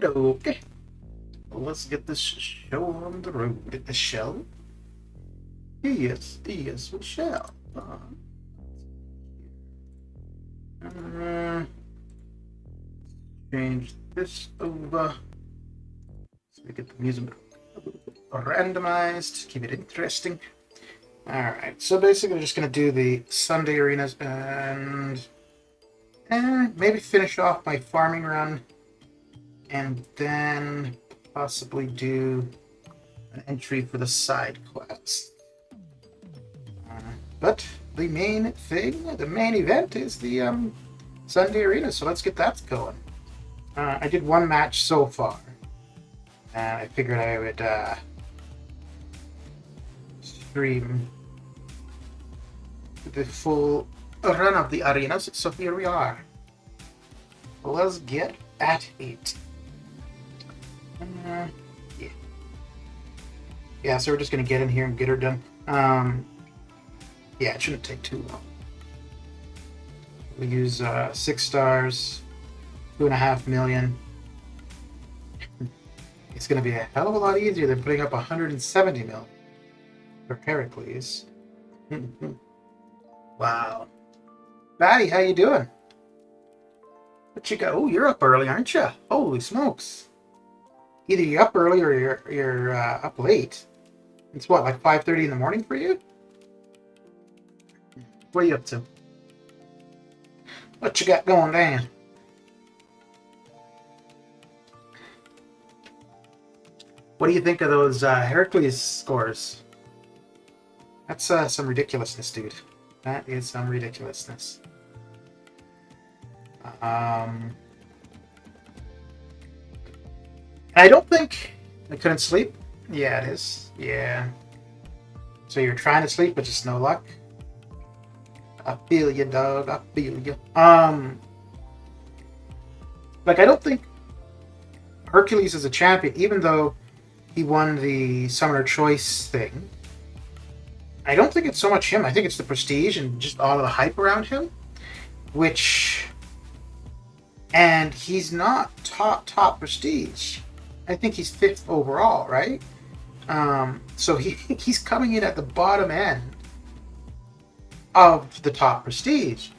Okay. Well, let's get this show on the road. Shall we? Yes, we shall. Uh, change this over so we get the music a little bit randomized. Keep it interesting. Alright, so basically we're just going to do the Sunday arenas and maybe finish off my farming run and then possibly do an entry for the side quest. But the main thing, the main event is the Sunday arena, so let's get that going. I did one match so far, and I figured I would stream the full run of the arenas, so here we are. Let's get at it. Yeah, so we're just going to get in here and get her done. Yeah, it shouldn't take too long. We use 6 stars, 2.5 million. It's going to be a hell of a lot easier than putting up 170 million for Pericles. Wow. Batty, how you doing? What you got? Oh, you're up early, aren't you? Holy smokes. Either you're up early or you're up late. It's what, like 5:30 in the morning for you? What are you up to? What you got going down? What do you think of those Hercules scores? That's some ridiculousness, dude. That is some ridiculousness. I don't think I couldn't sleep. Yeah, it is. Yeah. So you're trying to sleep, but just no luck. I feel you, dog. I feel you. Like I don't think Hercules is a champion, even though he won the Summoner Choice thing. I don't think it's so much him. I think it's the prestige and just all of the hype around him, and he's not top prestige. I think he's 5th overall, right? So he's coming in at the bottom end of the top prestige.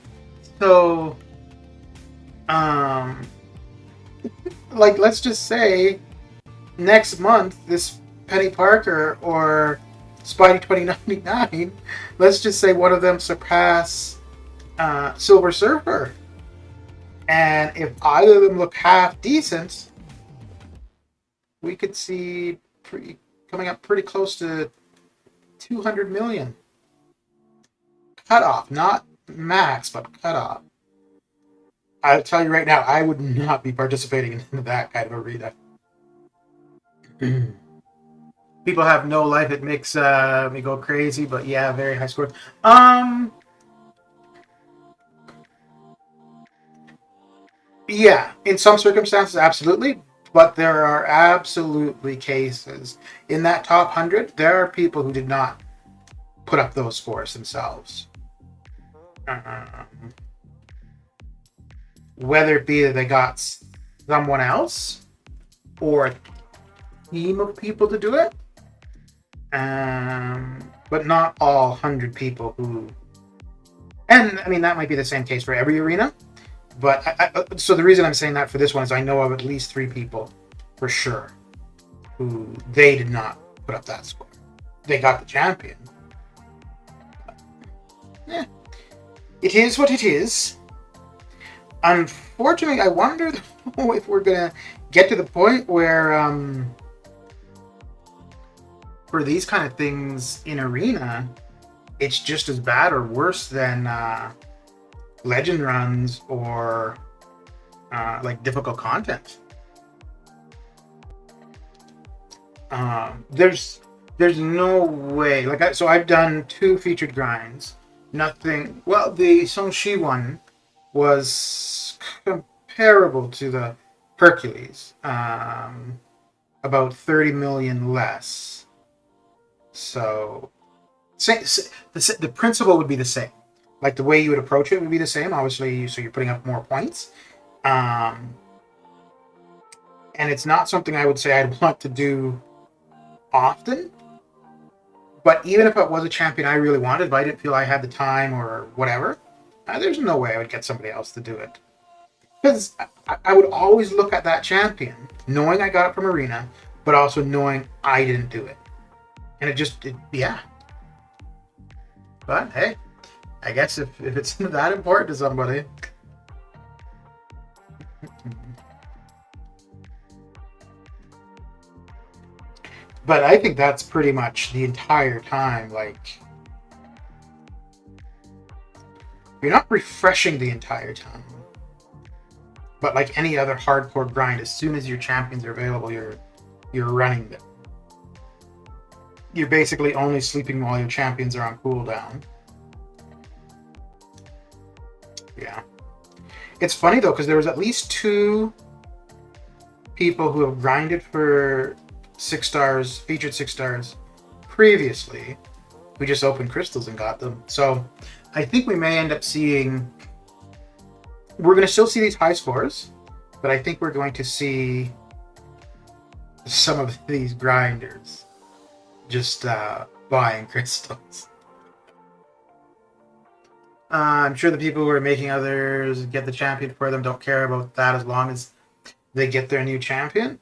So, like, let's just say next month, this Penny Parker or Spidey 2099, let's just say one of them surpass Silver Surfer. And if either of them look half decent, we could see coming up pretty close to 200 million. Cutoff, not max, but cutoff. I'll tell you right now, I would not be participating in that kind of arena. People have no life. It makes me go crazy, but yeah, very high score. Yeah, in some circumstances, absolutely. But there are absolutely cases in that top 100. There are people who did not put up those scores themselves. Whether it be that they got someone else or a team of people to do it, but not all 100 people who. And I mean that might be the same case for every arena. But so the reason I'm saying that for this one is I know of at least 3 people for sure who they did not put up that score. They got the champion. Yeah, it is what it is. Unfortunately, I wonder if we're gonna get to the point where for these kind of things in arena, it's just as bad or worse than legend runs or like difficult content. There's no way. So I've done 2 featured grinds. Nothing. Well, the Songshi one was comparable to the Hercules, about 30 million less. So the principle would be the same. Like the way you would approach it would be the same, obviously. So you're putting up more points, and it's not something I would say I'd want to do often. But even if it was a champion I really wanted, if I didn't feel I had the time or whatever, there's no way I would get somebody else to do it. Because I would always look at that champion, knowing I got it from Arena, but also knowing I didn't do it. And yeah. But hey, I guess if it's that important to somebody. But I think that's pretty much the entire time. Like, you're not refreshing the entire time. But like any other hardcore grind, as soon as your champions are available, you're running them. You're basically only sleeping while your champions are on cooldown. Yeah. It's funny though, because there was at least 2 people who have grinded for 6 stars, featured 6 stars previously, who just opened crystals and got them. So I think we may end up seeing, we're going to still see these high scores, but I think we're going to see some of these grinders just buying crystals. I'm sure the people who are making others get the champion for them don't care about that as long as they get their new champion.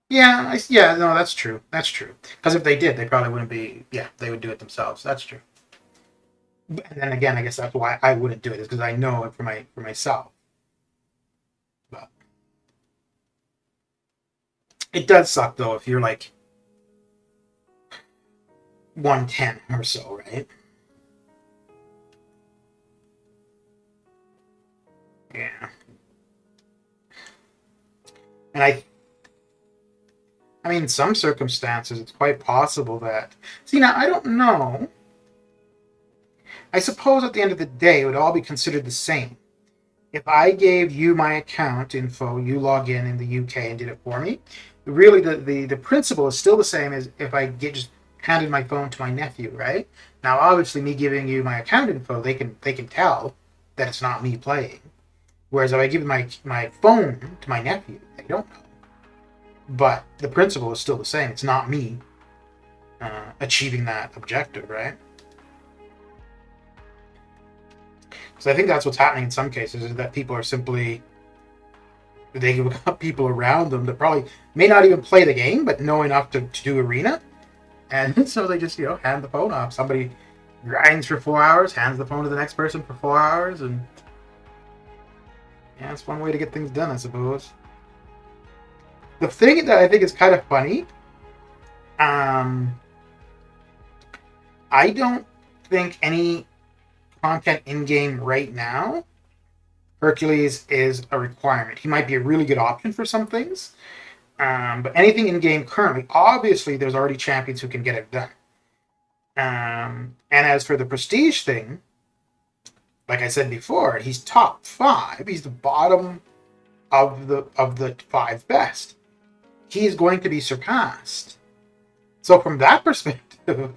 Yeah, no, that's true. That's true. Because if they did, they probably wouldn't be. Yeah, they would do it themselves. That's true. And then again, I guess that's why I wouldn't do it, is because I know it for myself. But it does suck though if you're like 110 or so, right? Yeah. And I mean, in some circumstances, it's quite possible that. See, now, I don't know. I suppose at the end of the day, it would all be considered the same. If I gave you my account info, you log in the UK and did it for me, really the principle is still the same as if I just handed my phone to my nephew, right? Now, obviously, me giving you my account info, they can tell that it's not me playing. Whereas if I give my phone to my nephew, they don't know. But the principle is still the same. It's not me achieving that objective, right? So I think that's what's happening in some cases, is that people are simply, they've got people around them that probably may not even play the game, but know enough to do arena. And so they just, hand the phone off. Somebody grinds for 4 hours, hands the phone to the next person for 4 hours, and yeah, it's one way to get things done, I suppose. The thing that I think is kind of funny, I don't think any content in-game right now, Hercules is a requirement. He might be a really good option for some things, but anything in-game currently, obviously there's already champions who can get it done. And as for the prestige thing, like I said before, he's top 5. He's the bottom of the 5 best. He is going to be surpassed. So from that perspective,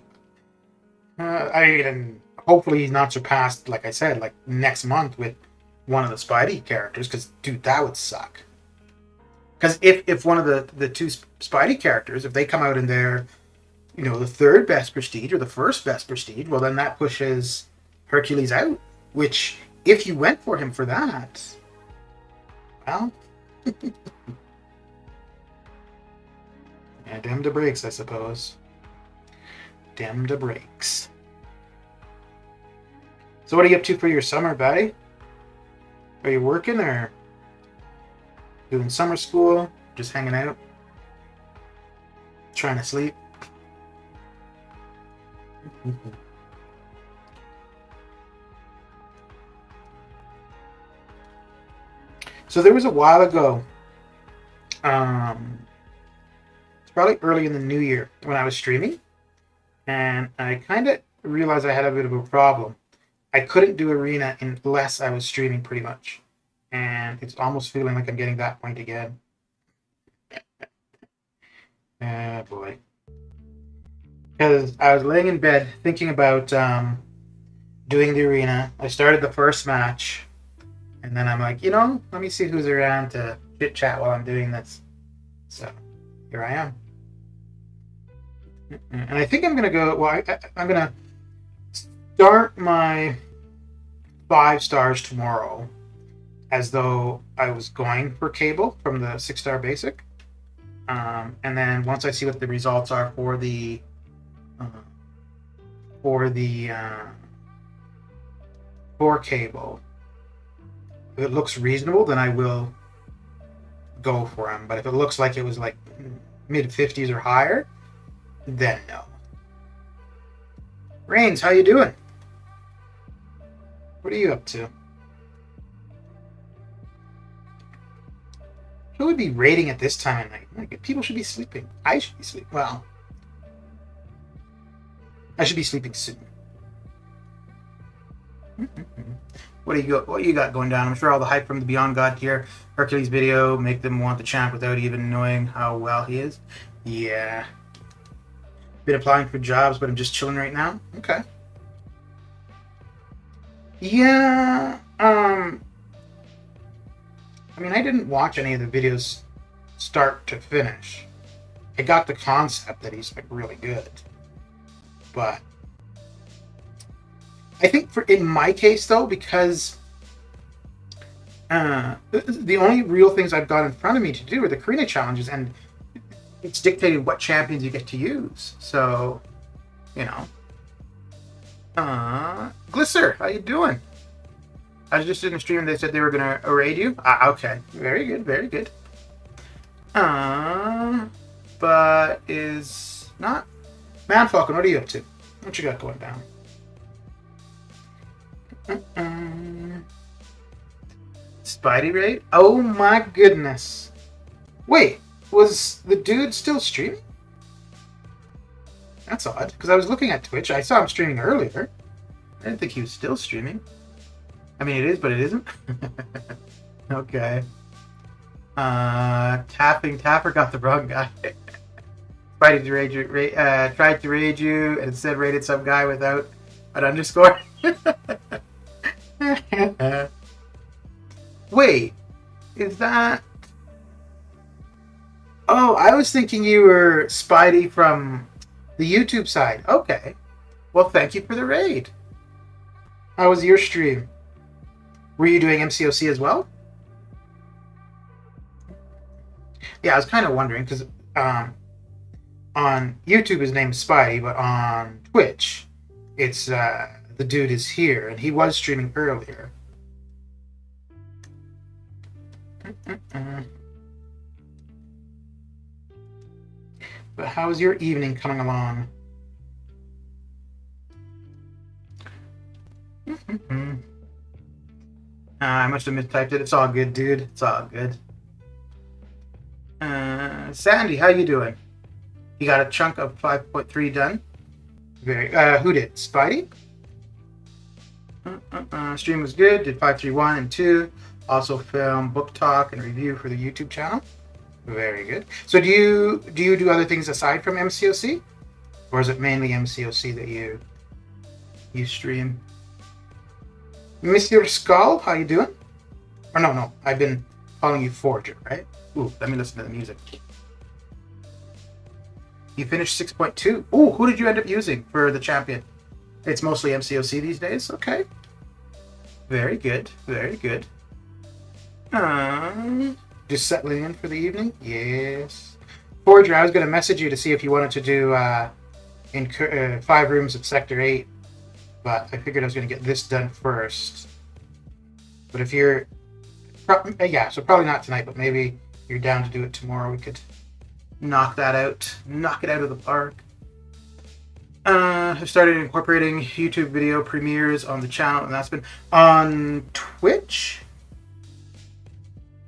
and hopefully he's not surpassed, like I said, like next month with one of the Spidey characters, because dude, that would suck. Because if one of the 2 Spidey characters, if they come out in their, the 3rd best prestige or the 1st best prestige, well then that pushes Hercules out. Which, if you went for him for that, well, yeah, dem to breaks, I suppose. Dem to breaks. So what are you up to for your summer, buddy? Are you working or doing summer school? Just hanging out? Trying to sleep? So there was a while ago, it's probably early in the new year when I was streaming, and I kind of realized I had a bit of a problem. I couldn't do arena unless I was streaming pretty much, and it's almost feeling like I'm getting that point again. Ah, boy. Because I was laying in bed thinking about doing the arena. I started the first match, And then I'm like, you know, let me see who's around to chit chat while I'm doing this. So here I am. And I think I'm going to go, well, I'm going to start my 5 stars tomorrow as though I was going for cable from the 6-star basic. And then once I see what the results are for the for cable, if it looks reasonable, then I will go for them. But if it looks like it was like mid 50s or higher, then no. Rains, how you doing? What are you up to? Who would be raiding at this time of night? Like, people should be sleeping. I should be sleeping. Well, I should be sleeping soon. What do you got going down? I'm sure all the hype from the Beyond God tier Hercules video make them want the champ without even knowing how well he is. Yeah. Been applying for jobs, but I'm just chilling right now. Okay. Yeah. I mean, I didn't watch any of the videos start to finish. I got the concept that he's like really good, but I think in my case though, because the only real things I've got in front of me to do are the Karina challenges, and it's dictated what champions you get to use. So, you know, Glisser, how you doing? I was just in the stream and they said they were gonna raid you. Okay, very good, very good. But is not Man Falcon. What are you up to? What you got going down? Spidey raid? Oh my goodness! Wait, was the dude still streaming? That's odd, because I was looking at Twitch. I saw him streaming earlier. I didn't think he was still streaming. I mean, it is, but it isn't. Okay. Tapper got the wrong guy. Spidey tried to raid you and instead raided some guy without an underscore. Wait, is that... Oh, I was thinking you were Spidey from the YouTube side. Okay. Well, thank you for the raid. How was your stream? Were you doing MCOC as well? Yeah, I was kind of wondering, because on YouTube his name is Spidey, but on Twitch it's the dude is here, and he was streaming earlier. But how's your evening coming along? I must have mistyped it. It's all good, dude. It's all good. Sandy, how you doing? You got a chunk of 5.3 done? Very. Who did? Spidey? Stream was good. Did 531 and 2. Also film book talk and review for the YouTube channel. Very good. So do you do other things aside from MCOC? Or is it mainly MCOC that you stream? Mr. Skull, how you doing? Or no, I've been calling you Forger, right? Ooh, let me listen to the music. You finished 6.2. Ooh, who did you end up using for the champion? It's mostly MCOC these days? Okay. Very good, very good. Just settling in for the evening? Yes. Forger, I was going to message you to see if you wanted to do in 5 rooms of Sector 8. But I figured I was going to get this done first. But if you're... yeah, so probably not tonight, but maybe you're down to do it tomorrow. We could knock that out. Knock it out of the park. I've started incorporating YouTube video premieres on the channel, and that's been on Twitch.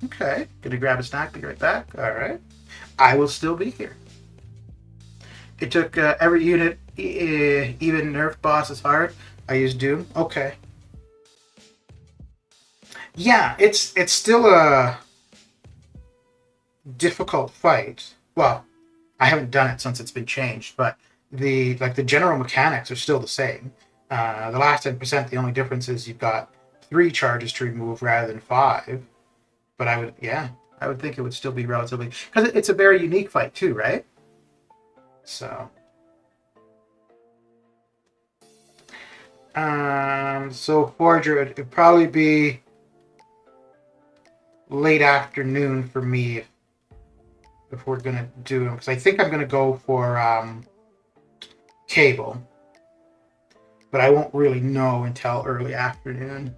Okay. Gonna grab a snack, be right back. Alright. I will still be here. It took every unit, even Nerf boss is hard. I used Doom. Okay. Yeah, it's still a difficult fight. Well, I haven't done it since it's been changed, but the general mechanics are still the same. The last 10%, the only difference is you've got 3 charges to remove rather than 5. But I would think it would still be relatively, because it's a very unique fight too, right? So, so Forger, it'd probably be late afternoon for me if we're gonna do them, because I think I'm gonna go for cable, but I won't really know until early afternoon.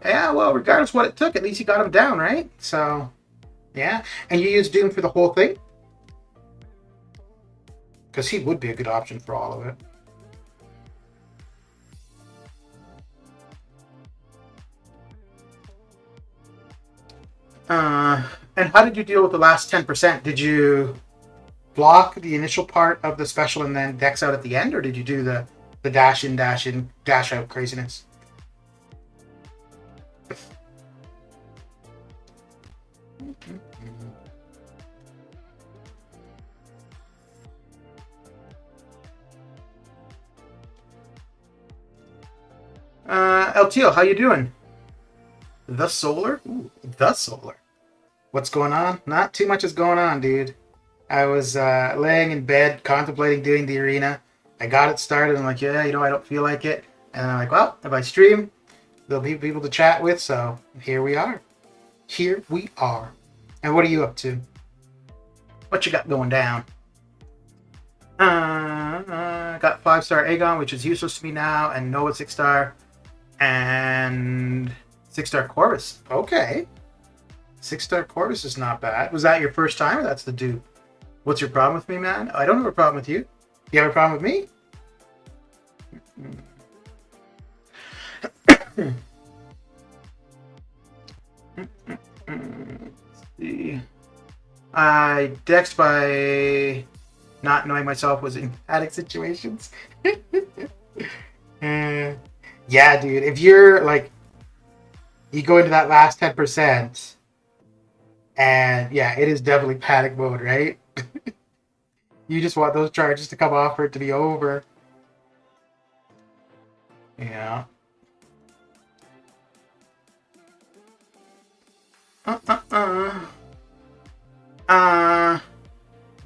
Yeah, well, regardless what it took, at least you got him down, right? So, yeah. And you used Doom for the whole thing? Because he would be a good option for all of it. And how did you deal with the last 10%? Did you block the initial part of the special and then dex out at the end, or did you do the dash in, dash out craziness? LTO, how you doing? The Solar? Ooh, the Solar. What's going on? Not too much is going on, dude. I was laying in bed contemplating doing the arena. I got it started. I'm like, yeah, I don't feel like it. And I'm like, well, if I stream, there'll be people to chat with. So here we are. Here we are. And what are you up to? What you got going down? Got 5-star Aegon, which is useless to me now, and Noah 6-star, and 6-star Corvus. Okay. 6-star Corvus is not bad. Was that your first time, or that's the dupe? What's your problem with me, man? I don't have a problem with you. You have a problem with me? Let's see. I dexed by not knowing myself was in panic situations. Yeah, dude. If you're like, you go into that last 10%, and yeah, it is definitely panic mode, right? You just want those charges to come off for it to be over. Yeah.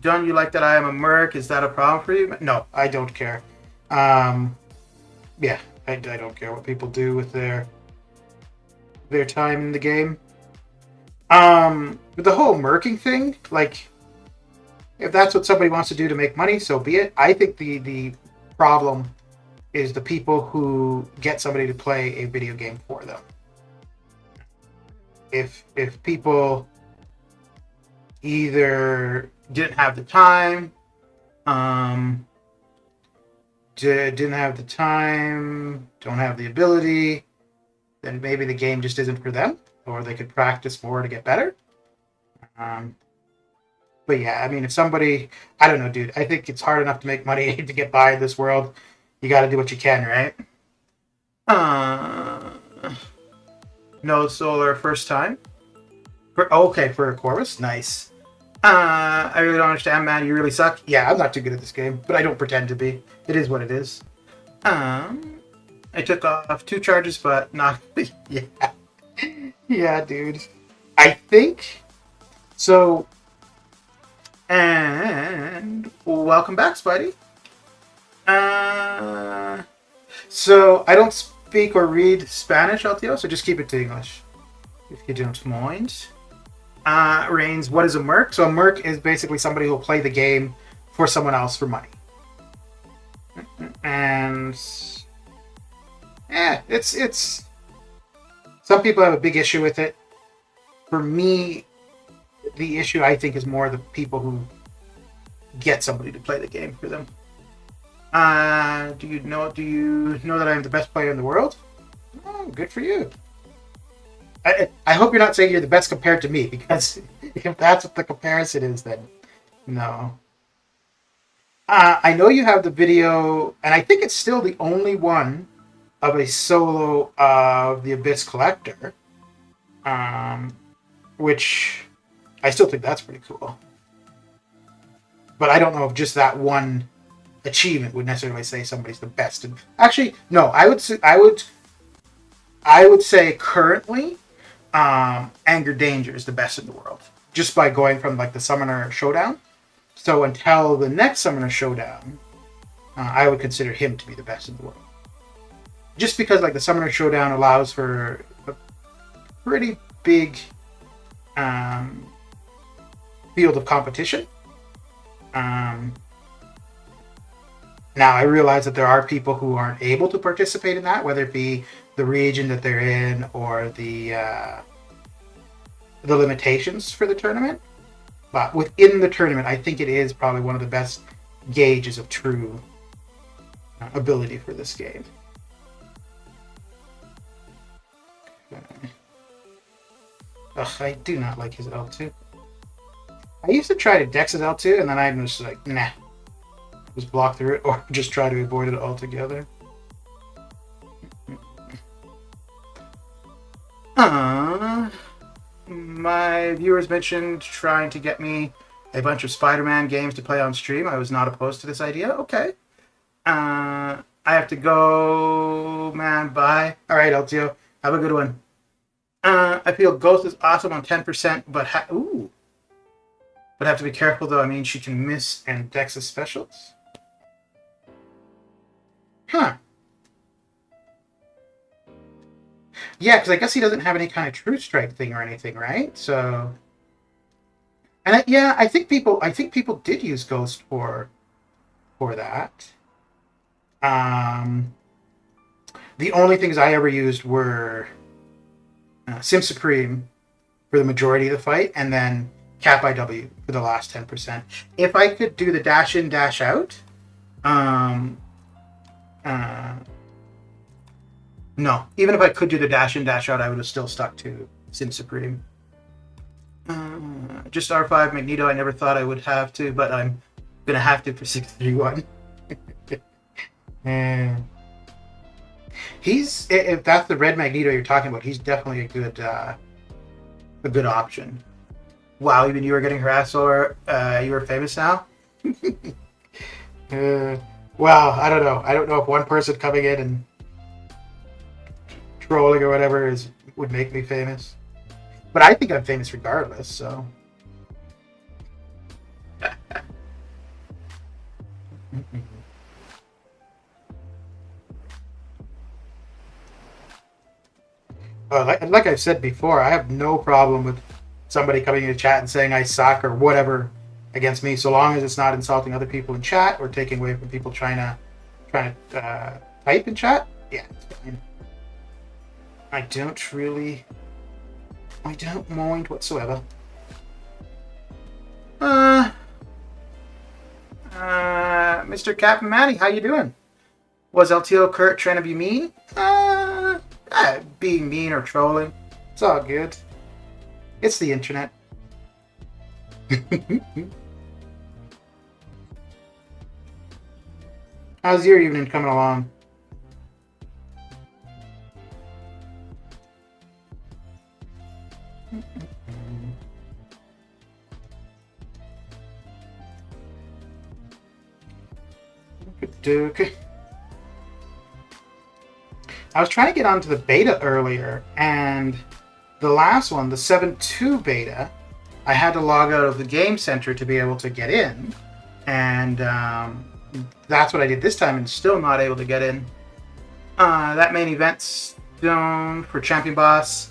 John, you like that I am a merc? Is that a problem for you? No, I don't care. Yeah, I don't care what people do with their time in the game. With the whole merking thing, like, if that's what somebody wants to do to make money, so be it. I think the problem is the people who get somebody to play a video game for them. If people either didn't have the time, didn't have the time, don't have the ability, then maybe the game just isn't for them, or they could practice more to get better. But yeah, I mean, if somebody, I don't know, dude, I think it's hard enough to make money to get by in this world. You got to do what you can, right? No Solar first time. Okay, for a Corvus, nice. I really don't understand, man. You really suck. Yeah, I'm not too good at this game, but I don't pretend to be. It is what it is. I took off 2 charges, but not. Yeah, yeah, dude. I think so. And welcome back, Spidey. So I don't speak or read Spanish, LTO, so just keep it to English, if you don't mind. Reigns, what is a merc? So a merc is basically somebody who will play the game for someone else for money. And yeah, it's some people have a big issue with it. For me, the issue I think is more the people who get somebody to play the game for them. Do you know that I am the best player in the world? Oh, good for you. I hope you're not saying you're the best compared to me, because if that's what the comparison is, then no. I know you have the video, and I think it's still the only one of a solo of the Abyss Collector, which I still think that's pretty cool. But I don't know if just that one achievement would necessarily say somebody's the best. Actually, no, I would say currently, Anger Danger is the best in the world, just by going from like the Summoner Showdown. So until the next Summoner Showdown, I would consider him to be the best in the world. Just because like the Summoner Showdown allows for a pretty big field of competition. Now I realize that there are people who aren't able to participate in that, whether it be the region that they're in or the limitations for the tournament. But within the tournament, I think it is probably one of the best gauges of true ability for this game. Ugh, I do not like his L2. I used to try to dex his L2, and then I was like, nah. Just block through it, or just try to avoid it altogether. My viewers mentioned trying to get me a bunch of Spider-Man games to play on stream. I was not opposed to this idea. Okay. I have to go, man. Bye. All right, LTO. Have a good one. I feel Ghost is awesome on 10%, but but have to be careful though. I mean, she can miss and dex the specials. Huh. Yeah, because I guess he doesn't have any kind of true strike thing or anything, right? So, and I think people did use Ghost for that. The only things I ever used were Sim Supreme for the majority of the fight, and then Cap IW for the last 10%. If I could do the dash in, dash out, no. Even if I could do the dash in, dash out, I would have still stuck to Sim Supreme. Just R5 Magneto, I never thought I would have to, but I'm going to have to for 631. If that's the red Magneto you're talking about, he's definitely a good option. Wow, even you were getting harassed or you were famous now? Well, I don't know. I don't know if one person coming in and trolling or whatever would make me famous. But I think I'm famous regardless, so. Like I've said before, I have no problem with somebody coming into chat and saying I suck or whatever against me, so long as it's not insulting other people in chat or taking away from people trying to type in chat. Yeah, it's fine. I don't mind whatsoever. Mr. Captain Manny, how you doing? Was LTO Kurt trying to be mean? Being mean or trolling. It's all good. It's the internet. How's your evening coming along? Okay. I was trying to get onto the beta earlier, and the last one, the 7.2 beta, I had to log out of the game center to be able to get in, and that's what I did this time, and still not able to get in. That main event zone for champion boss,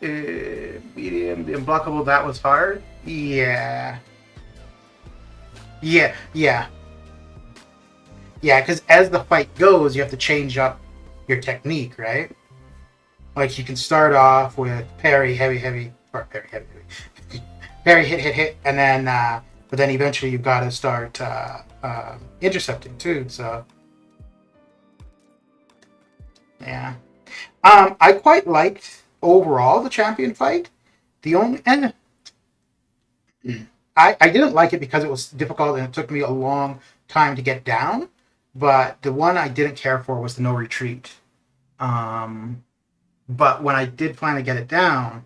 medium, the unblockable, that was hard. Yeah, because as the fight goes, you have to change up your technique, right? Like you can start off with parry, heavy, parry, hit, and then, but then eventually you've got to start intercepting too. So, yeah, I quite liked overall the champion fight. The only I didn't like it because it was difficult and it took me a long time to get down. But the one I didn't care for was the no retreat. But when I did finally get it down,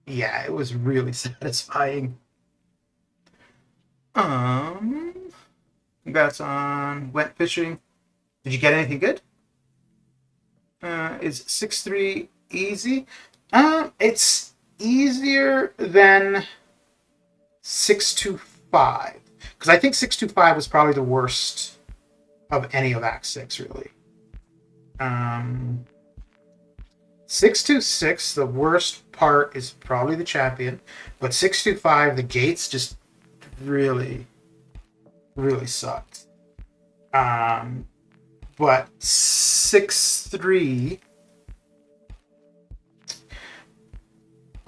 yeah, it was really satisfying. Congrats on went fishing. Did you get anything good? Is 6-3 easy? It's easier than 6-2-5 because I think 6-2-5 was probably the worst of any of Act 6, really. 6-2-6, the worst part is probably the champion, but 6-2-5, the gates just really, really sucked. But 6-3,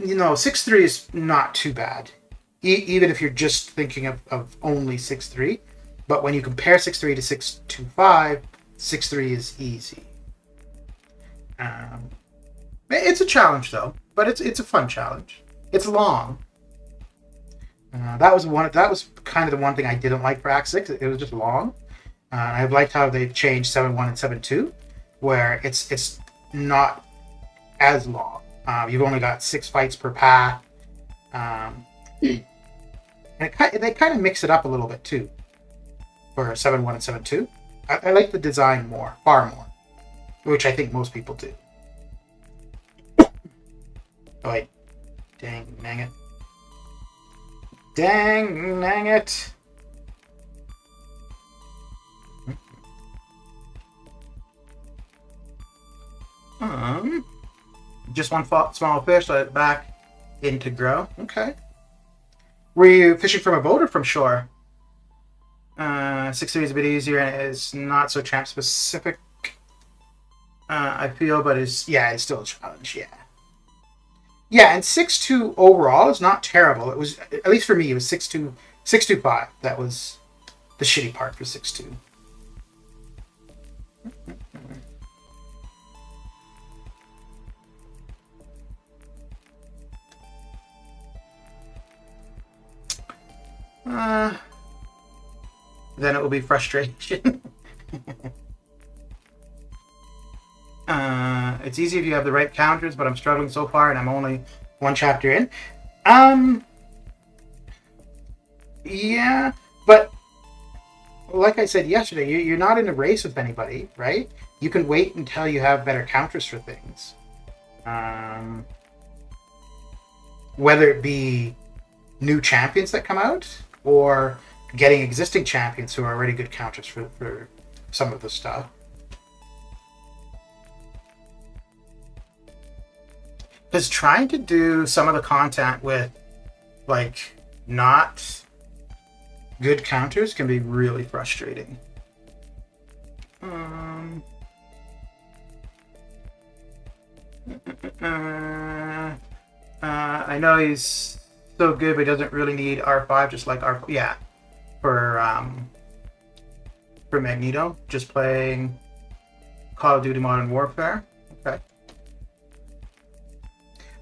6-3 is not too bad, even if you're just thinking of only 6-3. But when you compare 6-3 to 6-2-5, 6-3 is easy. It's a challenge though, but it's a fun challenge. It's long. That was kind of the one thing I didn't like for Act 6. It was just long. I liked how they changed 7-1 and 7-2, where it's not as long. You've only got 6 fights per path. And they kind of mix it up a little bit too for 7-1 and 7-2. I like the design far more, which I think most people do. Oh wait, dang it. Dang it. Just one small fish, let it back in to grow. Okay. Were you fishing from a boat or from shore? 6-3 is a bit easier and it's not so champ specific. I feel, but it's still a challenge. Yeah, and 6-2 overall is not terrible. It was, at least for me, it was 6-2-5. That was the shitty part for 6-2. Then it will be frustration. It's easy if you have the right counters, but I'm struggling so far, and I'm only one chapter in. Yeah, but like I said yesterday, you're not in a race with anybody, right? You can wait until you have better counters for things. Whether it be new champions that come out, or getting existing champions who are already good counters for some of the stuff. Because trying to do some of the content with, like, not good counters can be really frustrating. I know he's so good, but he doesn't really need R5, just like R4. Yeah, for Magneto, just playing Call of Duty Modern Warfare. Okay.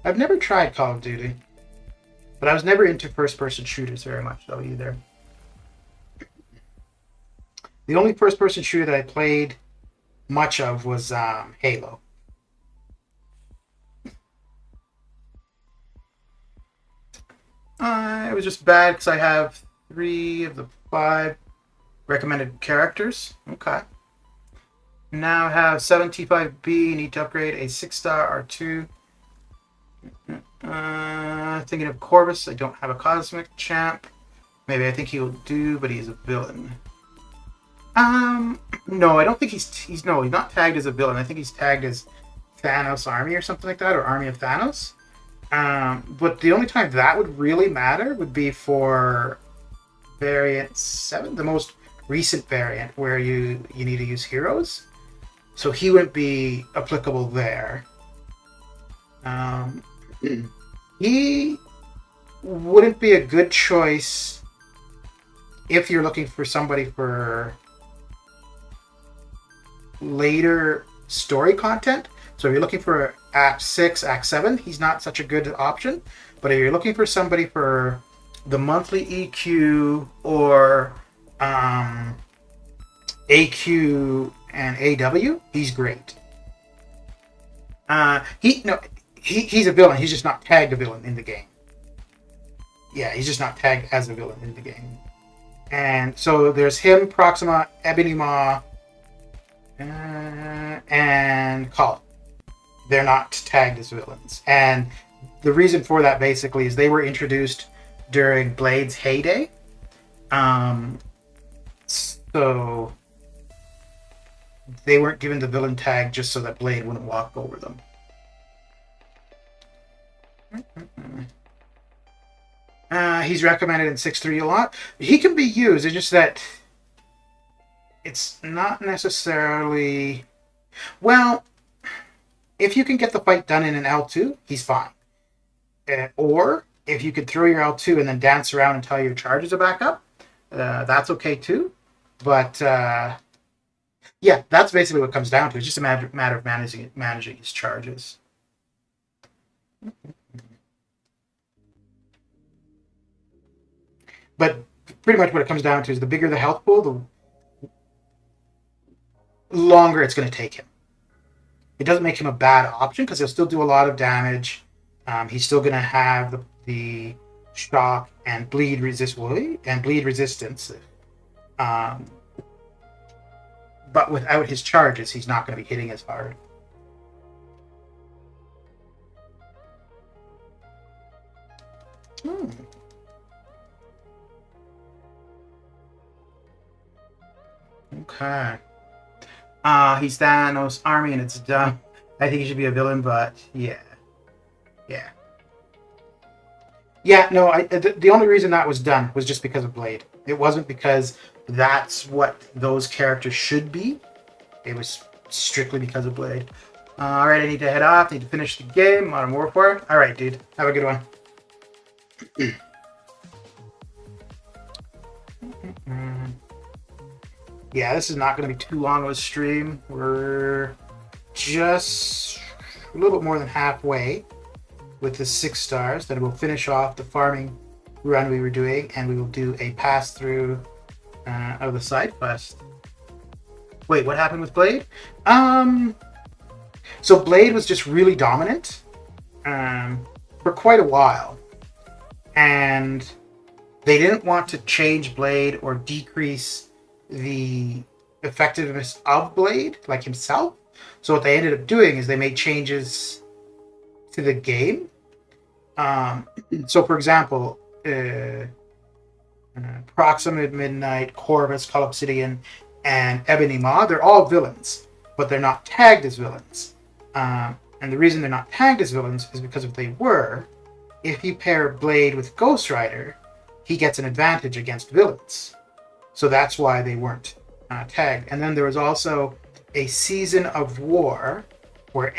I've never tried Call of Duty, but I was never into first-person shooters very much, though, either. The only first-person shooter that I played much of was Halo. It was just bad because I have 3 of the 5 recommended characters. Okay. Now I have 7 T5B. Need to upgrade a 6-star R2. Thinking of Corvus. I don't have a Cosmic Champ. Maybe I think he will do, but he's a villain. No, I don't think he's not tagged as a villain. I think he's tagged as Thanos Army or something like that, or Army of Thanos. But the only time that would really matter would be for variant 7, the most recent variant where you need to use heroes. So he wouldn't be applicable there. He wouldn't be a good choice if you're looking for somebody for later story content. So if you're looking for Act 6, Act 7, he's not such a good option. But if you're looking for somebody for the monthly EQ or AQ and AW, he's great. He's a villain. He's just not tagged a villain in the game. Yeah, he's just not tagged as a villain in the game. And so there's him, Proxima, Ebony Maw, and Colin. They're not tagged as villains. And the reason for that basically is they were introduced during Blade's heyday. So they weren't given the villain tag just so that Blade wouldn't walk over them. He's recommended in 6.3 a lot. He can be used, it's just that it's not necessarily... Well, if you can get the fight done in an L2, he's fine. Or if you could throw your L2 and then dance around until your charges are back up, that's okay too. But yeah, that's basically what it comes down to. It's just a matter of managing his charges. But pretty much what it comes down to is the bigger the health pool, the longer it's going to take him. It doesn't make him a bad option because he'll still do a lot of damage. He's still going to have the shock and bleed resistance. But without his charges, he's not going to be hitting as hard. Okay. He's Thanos' army and it's dumb. I think he should be a villain, but yeah. No, the only reason that was done was just because of Blade. It wasn't because that's what those characters should be. It was strictly because of Blade. Alright, I need to head off. Need to finish the game. Modern Warfare. Alright, dude. Have a good one. Yeah, this is not going to be too long of a stream. We're just a little bit more than halfway with the 6 stars. Then we'll finish off the farming run we were doing, and we will do a pass through of the side quest. Wait, what happened with Blade? So Blade was just really dominant for quite a while, and they didn't want to change Blade or decrease the effectiveness of Blade, like himself. So what they ended up doing is they made changes to the game. So for example, Proxima Midnight, Corvus, Call Obsidian, and Ebony Maw, they're all villains, but they're not tagged as villains. And the reason they're not tagged as villains is because if they were, if you pair Blade with Ghost Rider, he gets an advantage against villains. So that's why they weren't tagged. And then there was also a season of war where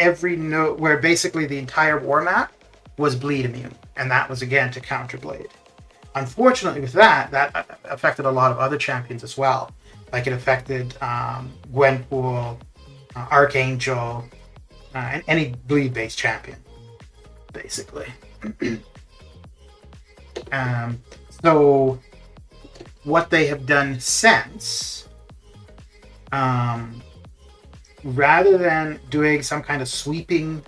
basically the entire war map was bleed immune, and that was again to counter Blade. Unfortunately, with that affected a lot of other champions as well. Like it affected Gwenpool, Archangel, and any bleed-based champion, basically. So what they have done since, rather than doing some kind of sweeping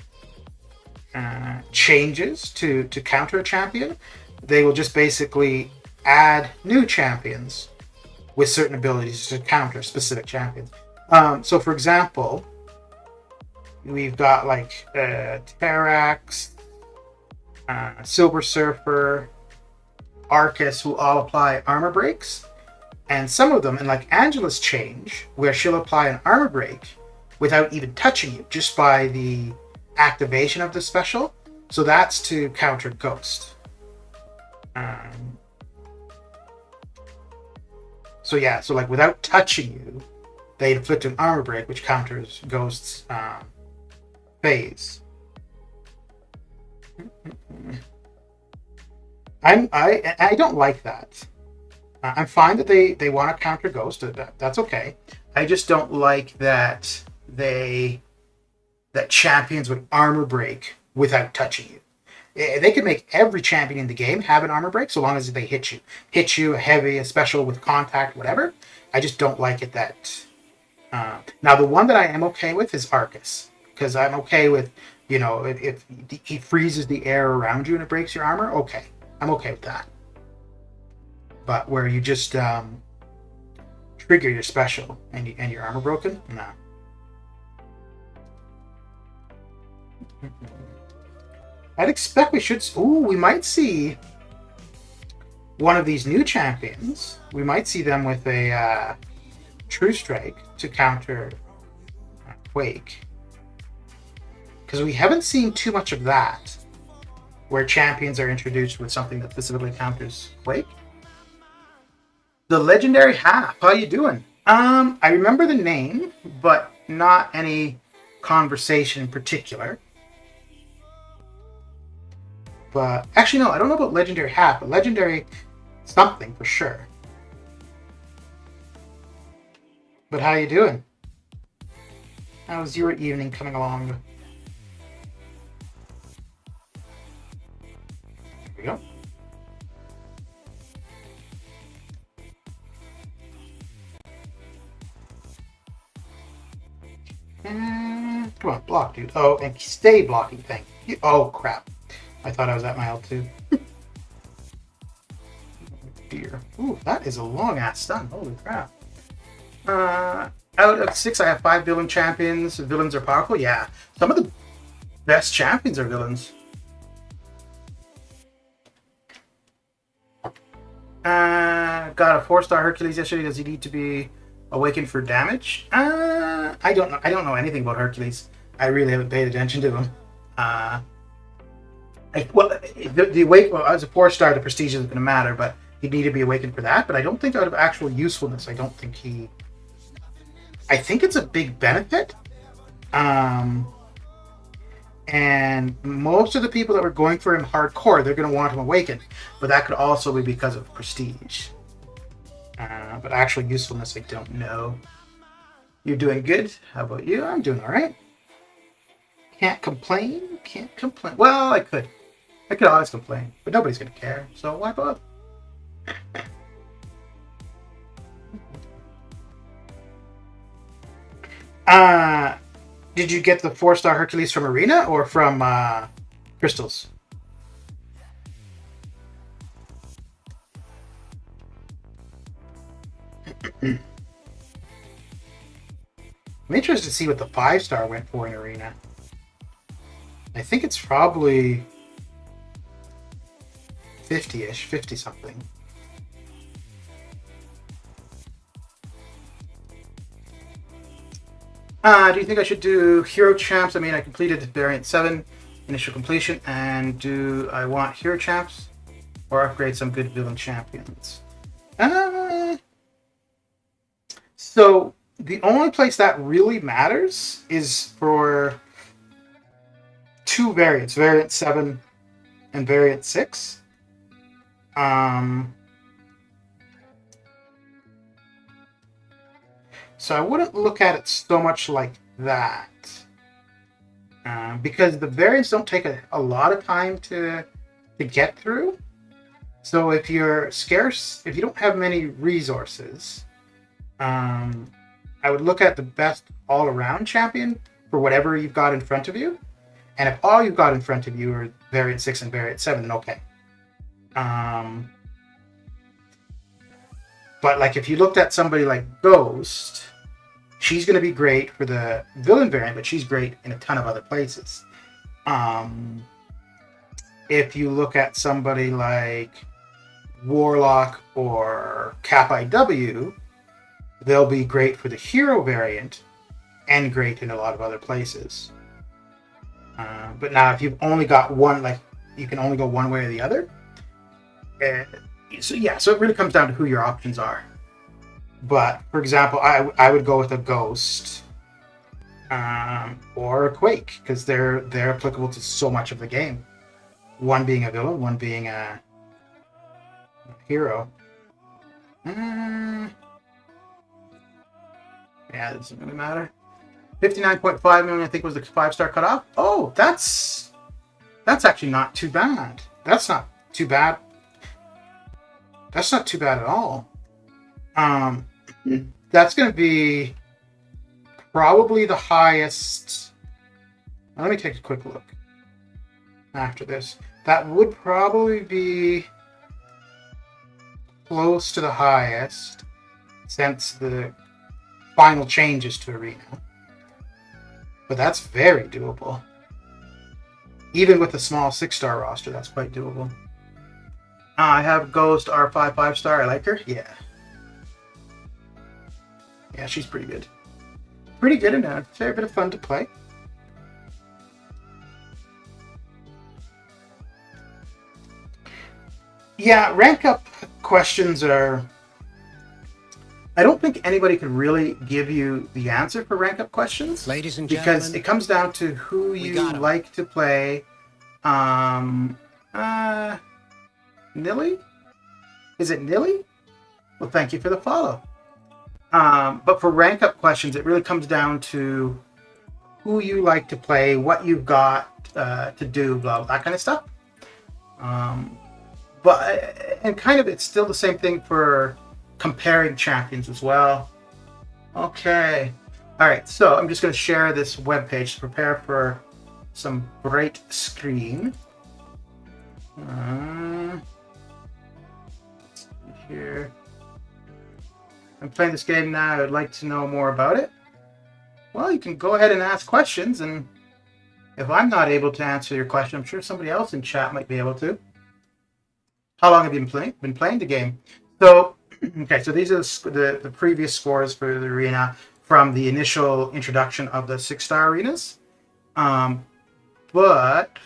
changes to counter a champion, they will just basically add new champions with certain abilities to counter specific champions. So for example, we've got like Terrax, Silver Surfer, Arcus, who all apply armor breaks. And some of them, and like Angela's change, where she'll apply an armor break without even touching you, just by the activation of the special. So that's to counter Ghost. So like without touching you, they inflict an armor break, which counters Ghost's phase. I don't like that. I'm fine that they want to counter Ghost. That's okay. I just don't like that that champions would armor break without touching you. They could make every champion in the game have an armor break so long as they hit you, a heavy, a special with contact, whatever. I just don't like it that. Now the one that I am okay with is Arcus, because I'm okay with, if he freezes the air around you and it breaks your armor. Okay, I'm okay with that. but where you just trigger your special and your armor broken. No. I'd expect we should. Ooh, we might see one of these new champions. We might see them with a True Strike to counter Quake. Because we haven't seen too much of that, where champions are introduced with something that specifically counters Quake. The Legendary Half, how you doing? I remember the name, but not any conversation in particular. But actually, no, I don't know about Legendary Half, but Legendary something for sure. But how you doing? How's your evening coming along? There we go. Come on, block, dude. Oh, and stay blocking thing. Oh, crap. I thought I was at my altitude. Dear. Ooh, that is a long-ass stun. Holy crap. Out of 6, I have 5 villain champions. Villains are powerful? Yeah. Some of the best champions are villains. Got a 4-star Hercules yesterday. Does he need to be awakened for damage? I don't know. I don't know anything about Hercules. I really haven't paid attention to him. As a 4-star, the prestige isn't going to matter, but he'd need to be awakened for that. But I don't think out of actual usefulness, I don't think he. I think it's a big benefit. And most of the people that were going for him hardcore, they're going to want him awakened. But that could also be because of prestige. But actual usefulness, I don't know. You're doing good. How about you? I'm doing all right. Can't complain. Can't complain. Well, I could. I could always complain. But nobody's going to care. So why bother? Did you get the 4-star Hercules from Arena or from Crystals? I'm interested to see what the 5-star went for in Arena. I think it's probably 50-ish, 50 something. Do you think I should do Hero Champs? I mean, I completed Variant 7 initial completion, and do I want Hero Champs or upgrade some good villain champions? So the only place that really matters is for 2 variants, Variant 7 and Variant 6. So I wouldn't look at it so much like that. Because the variants don't take a lot of time to get through. So if you're scarce, if you don't have many resources, I would look at the best all-around champion for whatever you've got in front of you. And if all you've got in front of you are Variant 6 and Variant 7, then okay. But like if you looked at somebody like Ghost, she's going to be great for the villain variant, but she's great in a ton of other places. If you look at somebody like Warlock or Cap IW, they'll be great for the hero variant and great in a lot of other places. But now if you've only got one, like you can only go one way or the other. So it really comes down to who your options are. But for example, I would go with a Ghost or a Quake because they're applicable to so much of the game. One being a villain, one being a hero. Yeah, it doesn't really matter. 59.5 million, I think, was the 5-star cutoff. Oh, that's actually not too bad. That's not too bad. That's not too bad at all. That's going to be probably the highest. Let me take a quick look after this. That would probably be close to the highest since the final changes to Arena. But that's very doable. Even with a small 6-star roster, that's quite doable. I have Ghost R5 5-star. I like her. Yeah. Yeah, she's pretty good. Pretty good and a fair bit of fun to play. Yeah, rank up questions are... I don't think anybody could really give you the answer for rank up questions. Ladies and gentlemen, because it comes down to who you like to play. Nilly? Is it Nilly? Well, thank you for the follow. But for rank up questions, it really comes down to who you like to play, what you've got to do, blah, that kind of stuff. And kind of, it's still the same thing for comparing champions as well. Okay. All right, so I'm just going to share this webpage to prepare for some bright screen. Here. I'm playing this game now. I'd like to know more about it. Well, you can go ahead and ask questions, and if I'm not able to answer your question, I'm sure somebody else in chat might be able to. How long have you been playing the game? So, okay, so these are the previous scores for the arena from the initial introduction of the 6-star arenas. But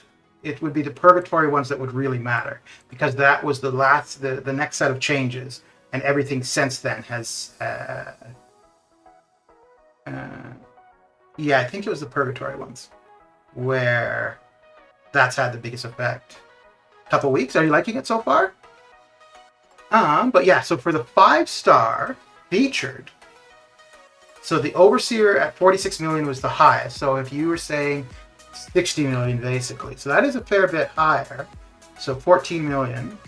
it would be the purgatory ones that would really matter, because that was the next set of changes, and everything since then has yeah, I think it was the purgatory ones where that's had the biggest effect. Couple weeks. Are you liking it so far? But yeah, so for the 5-star featured, so the Overseer at 46 million was the highest. So if you were saying 60 million basically, so that is a fair bit higher. So 14 million,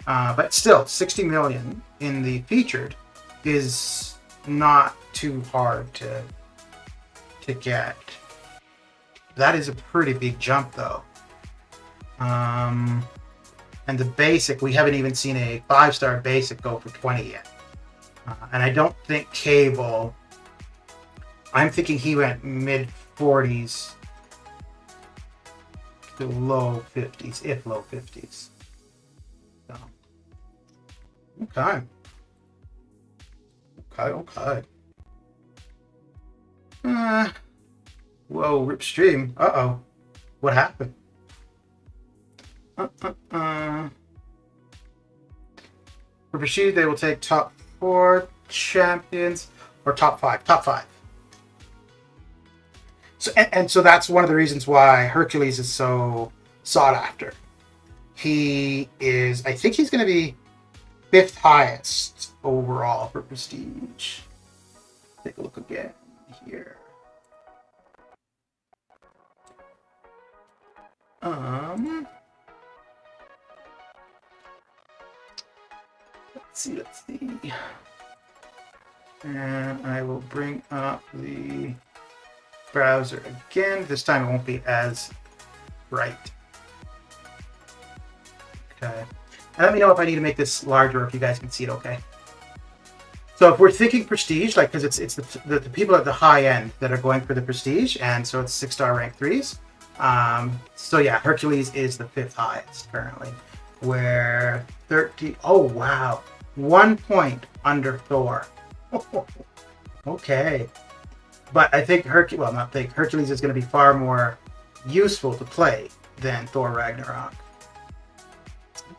but still 60 million in the featured is not too hard to get. That is a pretty big jump though. And the basic, we haven't even seen a 5-star basic go for 20 yet. And I don't think Cable, I'm thinking he went mid 40s to low 50s, if low 50s. So, okay. Whoa, rip stream. Uh-oh. What happened? For Prestige, they will take top 4 champions or top 5. Top 5. So and so that's one of the reasons why Hercules is so sought after. He is, I think he's going to be 5th highest overall for Prestige. Take a look again here. Let's see. And I will bring up the browser again. This time it won't be as bright. Okay. And let me know if I need to make this larger, if you guys can see it okay. So if we're thinking Prestige, like, because it's the people at the high end that are going for the Prestige, and so it's 6-star rank 3s. So yeah, Hercules is the 5th highest currently. Where 30, oh wow, 1 point under Thor. Okay. But I think Hercules is going to be far more useful to play than Thor Ragnarok.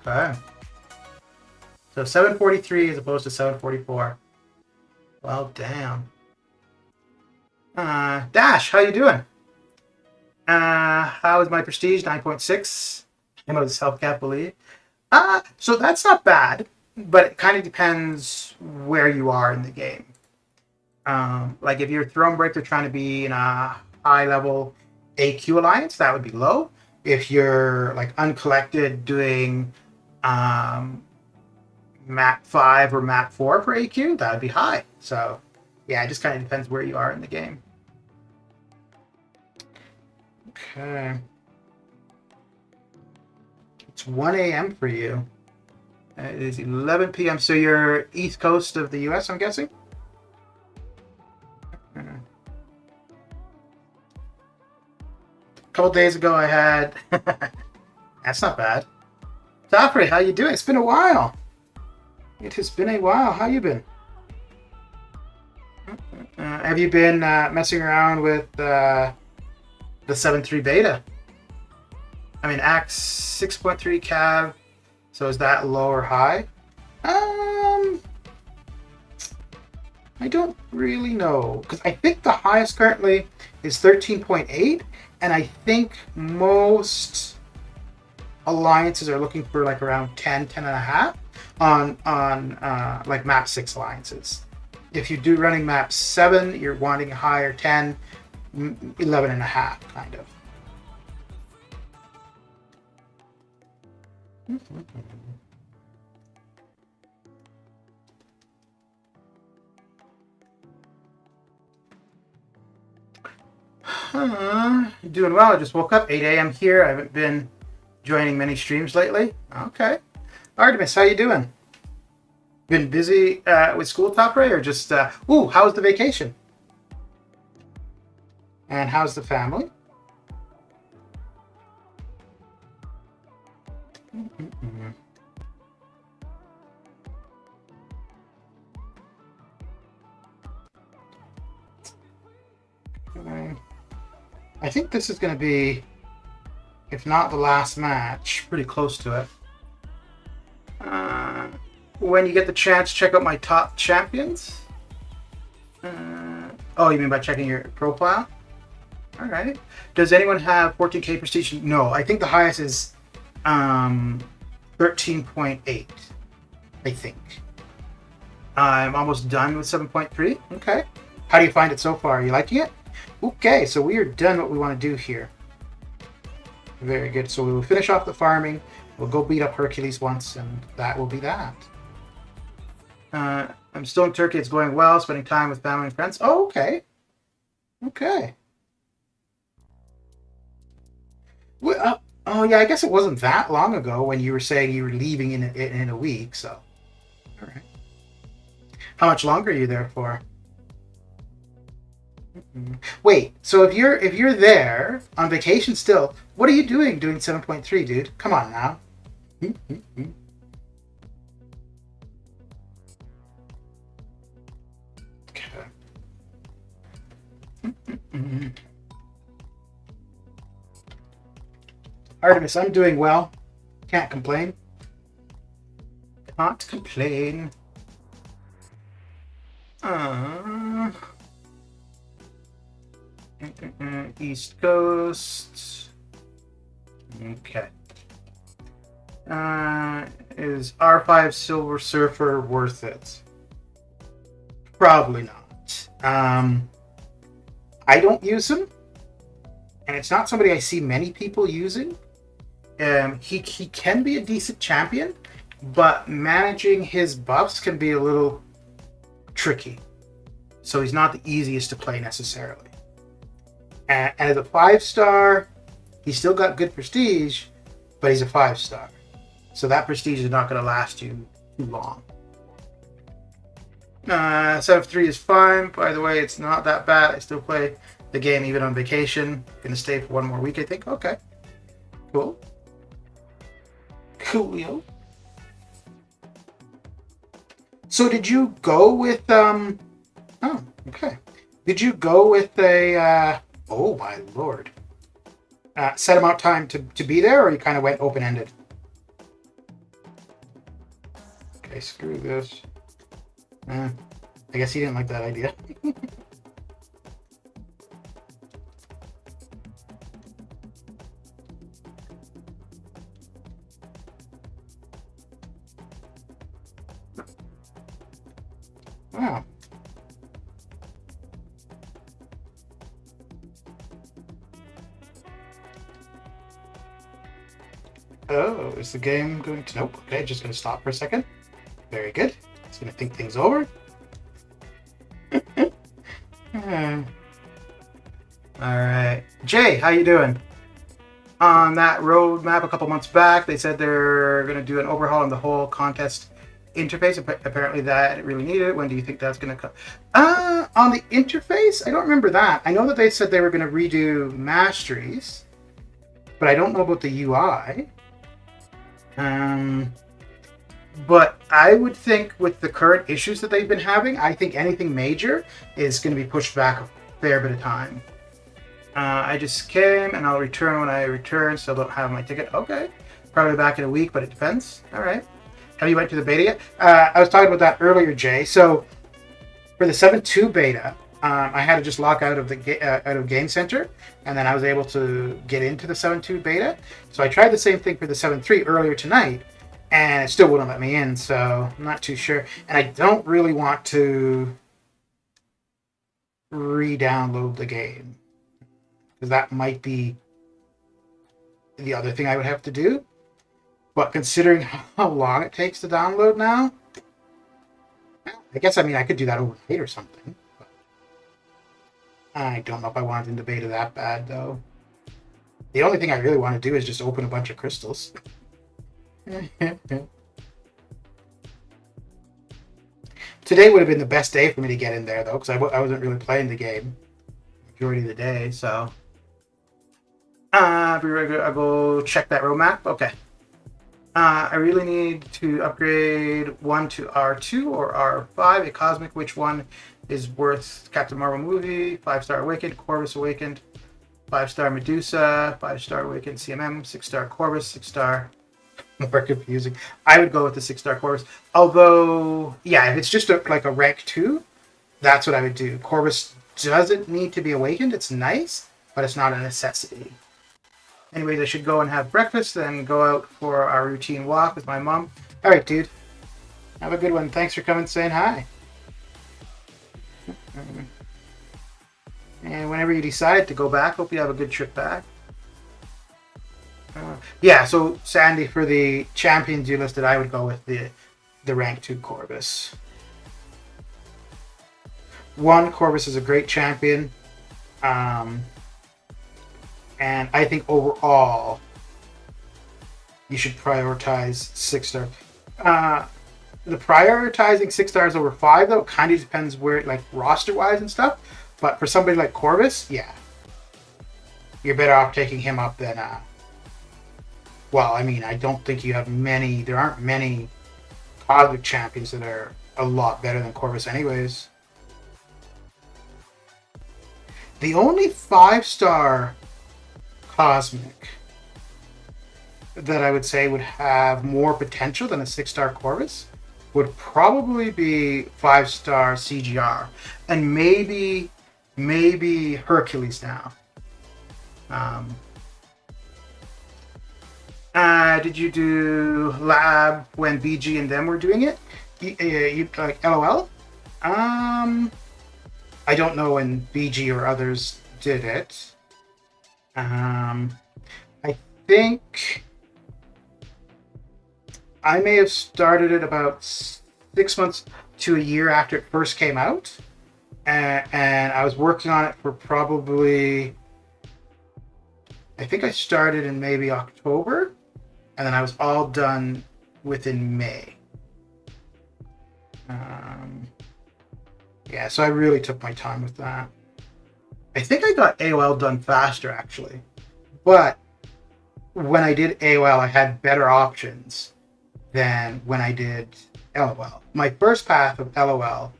Okay. So 743 as opposed to 744. Well, damn. Dash, how you doing? How is my Prestige? 9.6. I know the self-cap believe. So that's not bad, but it kind of depends where you are in the game. Like if you're Thronebreaker trying to be in a high-level AQ alliance, that would be low. If you're like Uncollected doing map 5 or map 4 for AQ, that would be high. So yeah, it just kind of depends where you are in the game. Okay. It's 1 a.m. for you. It is 11 p.m. So you're east coast of the U.S., I'm guessing? A couple days ago I had... That's not bad. Joffrey, how you doing? It's been a while. It has been a while. How you been? Have you been messing around with the 7.3 beta? I mean, Axe 6.3 cav. So is that low or high? I don't really know, because I think the highest currently is 13.8, and I think most alliances are looking for like around 10 and a half on like map 6 alliances. If you do running map 7, you're wanting higher 10, 11 and a half kind of. Doing well. I just woke up, 8 a.m. here. I haven't been joining many streams lately. Okay. Artemis, how you doing? Been busy with school, Top Ray, or just how's the vacation? And how's the family? I think this is going to be, if not the last match, pretty close to it. When you get the chance, check out my top champions. Oh, you mean by checking your profile? All right. Does anyone have 14k prestige? No, I think the highest is 13.8. I think. I'm almost done with 7.3. Okay. How do you find it so far? Are you liking it? Okay, so we are done what we want to do here. Very good. So we will finish off the farming. We'll go beat up Hercules once, and that will be that. I'm still in Turkey. It's going well. Spending time with family and friends. Oh, okay. Okay. Well, oh, yeah, I guess it wasn't that long ago when you were saying you were leaving in a week, so. All right. How much longer are you there for? Wait, so if you're there on vacation still, what are you doing 7.3, dude? Come on now. Okay. Artemis, I'm doing well. Can't complain. Can't complain. East Coast. Okay. Is R5 Silver Surfer worth it? Probably not. I don't use him, and it's not somebody I see many people using. He can be a decent champion, but managing his buffs can be a little tricky. So he's not the easiest to play necessarily. And as a 5-star, he's still got good prestige, but he's a 5-star. So that prestige is not going to last you too long. 7-3 is fine. By the way, it's not that bad. I still play the game even on vacation. Going to stay for one more week, I think. Okay. Cool. Coolio. So did you go with... Oh, okay. Did you go with a... oh, my lord. Set amount time to be there, or you kind of went open-ended? Okay, screw this. I guess he didn't like that idea. Wow. Oh, is the game going to... Nope. Okay, just going to stop for a second. Very good. It's going to think things over. All right. Jay, how you doing? on that roadmap a couple months back. They said they're going to do an overhaul on the whole contest interface. Apparently that really needed it. When do you think that's going to come? On the interface, I don't remember that. I know that they said they were going to redo masteries, but I don't know about the UI. But I would think with the current issues that they've been having, I think anything major is going to be pushed back a fair bit of time. I just came and I'll return when I return, so don't have my ticket. Okay. Probably back in a week, but it depends. All right. Have you went to the beta yet? I was talking about that earlier, Jay. So for the 7.2 beta, I had to just log out of the out of Game Center, and then I was able to get into the 7.2 beta. So I tried the same thing for the 7.3 earlier tonight, and it still wouldn't let me in, so I'm not too sure. And I don't really want to re-download the game, because that might be the other thing I would have to do. But considering how long it takes to download now, I guess, I mean, I could do that overnight or something. But I don't know if I want it in the beta that bad, though. The only thing I really want to do is just open a bunch of crystals. Today would have been the best day for me to get in there, though, because I wasn't really playing the game majority of the day, so... I'll go check that roadmap. Okay. I really need to upgrade one to R2 or R5, a Cosmic. Which one is worth? Captain Marvel movie, 5-star Awakened, Corvus Awakened, 5-star Medusa, 5-star Awakened CMM, 6-star Corvus, 6-star... More confusing. I would go with the 6-star Corvus. Although, yeah, if it's just like a rank 2, that's what I would do. Corvus doesn't need to be awakened. It's nice, but it's not a necessity. Anyways, I should go and have breakfast, then go out for our routine walk with my mom. All right, dude. Have a good one. Thanks for coming and saying hi. And whenever you decide to go back, hope you have a good trip back. Yeah, so Sandy, for the champions you listed, I would go with the rank 2 Corvus. 1, Corvus is a great champion. And I think overall, you should prioritize 6-star. The prioritizing 6 stars over 5, though, kind of depends where, like, roster-wise and stuff. But for somebody like Corvus, yeah. You're better off taking him up than, well, I mean, I don't think you have many, there aren't many Cosmic champions that are a lot better than Corvus anyways. The only 5-star Cosmic that I would say would have more potential than a 6-star Corvus would probably be 5-star CGR, and maybe Hercules now. Did you do lab when BG and them were doing it? You like LOL? I don't know when BG or others did it. I think I may have started it about 6 months to a year after it first came out, and I was working on it for probably, I think I started in maybe October, and then I was all done within May. Yeah, so I really took my time with that. I think I got AOL done faster, actually. But when I did AOL, I had better options than when I did LOL. My first path of LOL,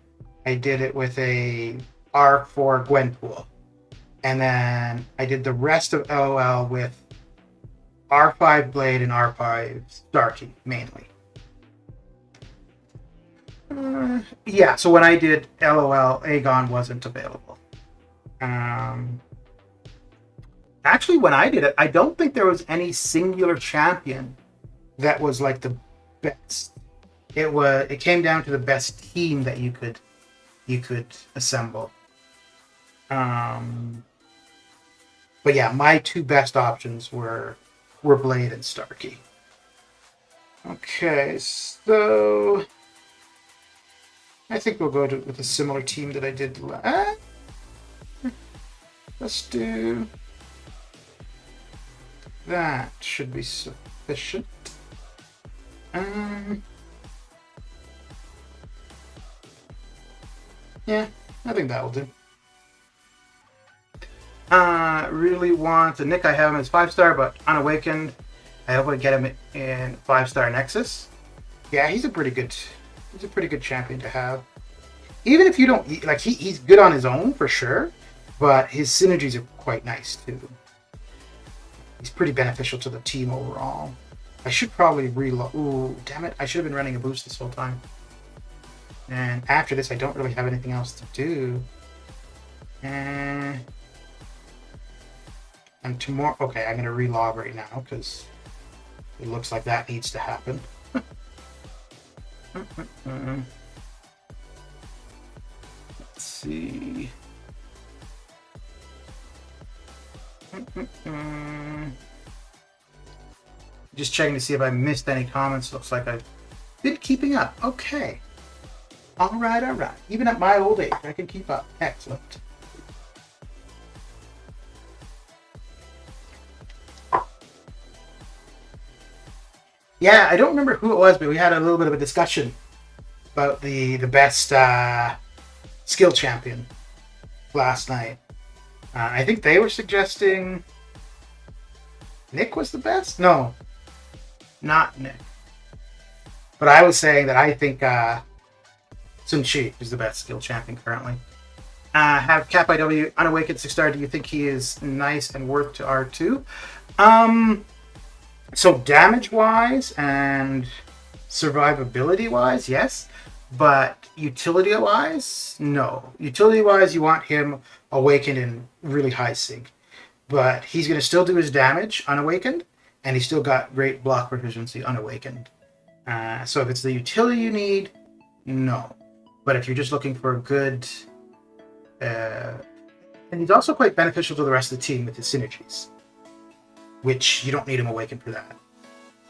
I did it with a R4 Gwenpool. And then I did the rest of LOL with R5 Blade and R5 Starkey, mainly. Yeah, so when I did LOL, Aegon wasn't available. Actually, when I did it, I don't think there was any singular champion that was like the best. It came down to the best team that you could assemble. But yeah, my two best options were Blade and Starkey. Okay, so I think we'll go with a similar team that I did last. Let's do That should be sufficient. Yeah, I think that will do. Really want the Nick. I have him as 5-star, but Unawakened. I hope I get him in 5-star Nexus. Yeah, he's a pretty good champion to have. Even if you don't like, he's good on his own for sure, but his synergies are quite nice too. He's pretty beneficial to the team overall. I should probably reload. Ooh, damn it! I should have been running a boost this whole time. And after this, I don't really have anything else to do. And tomorrow, okay, I'm gonna relog right now because it looks like that needs to happen. Let's see. Just checking to see if I missed any comments. Looks like I've been keeping up. Okay. All right. Even at my old age, I can keep up. Excellent. Yeah, I don't remember who it was, but we had a little bit of a discussion about the best skill champion last night. I think they were suggesting Nick was the best? No, not Nick. But I was saying that I think Sun Chi is the best skill champion currently. Have Cap IW Unawakened 6-star. Do you think he is nice and worth to R2? So damage-wise and survivability-wise, yes. But utility-wise, no. Utility-wise, you want him awakened in really high sync. But he's going to still do his damage unawakened, and he's still got great block proficiency unawakened. So if it's the utility you need, no. But if you're just looking for a good... and he's also quite beneficial to the rest of the team with his synergies, which you don't need him awakened for that.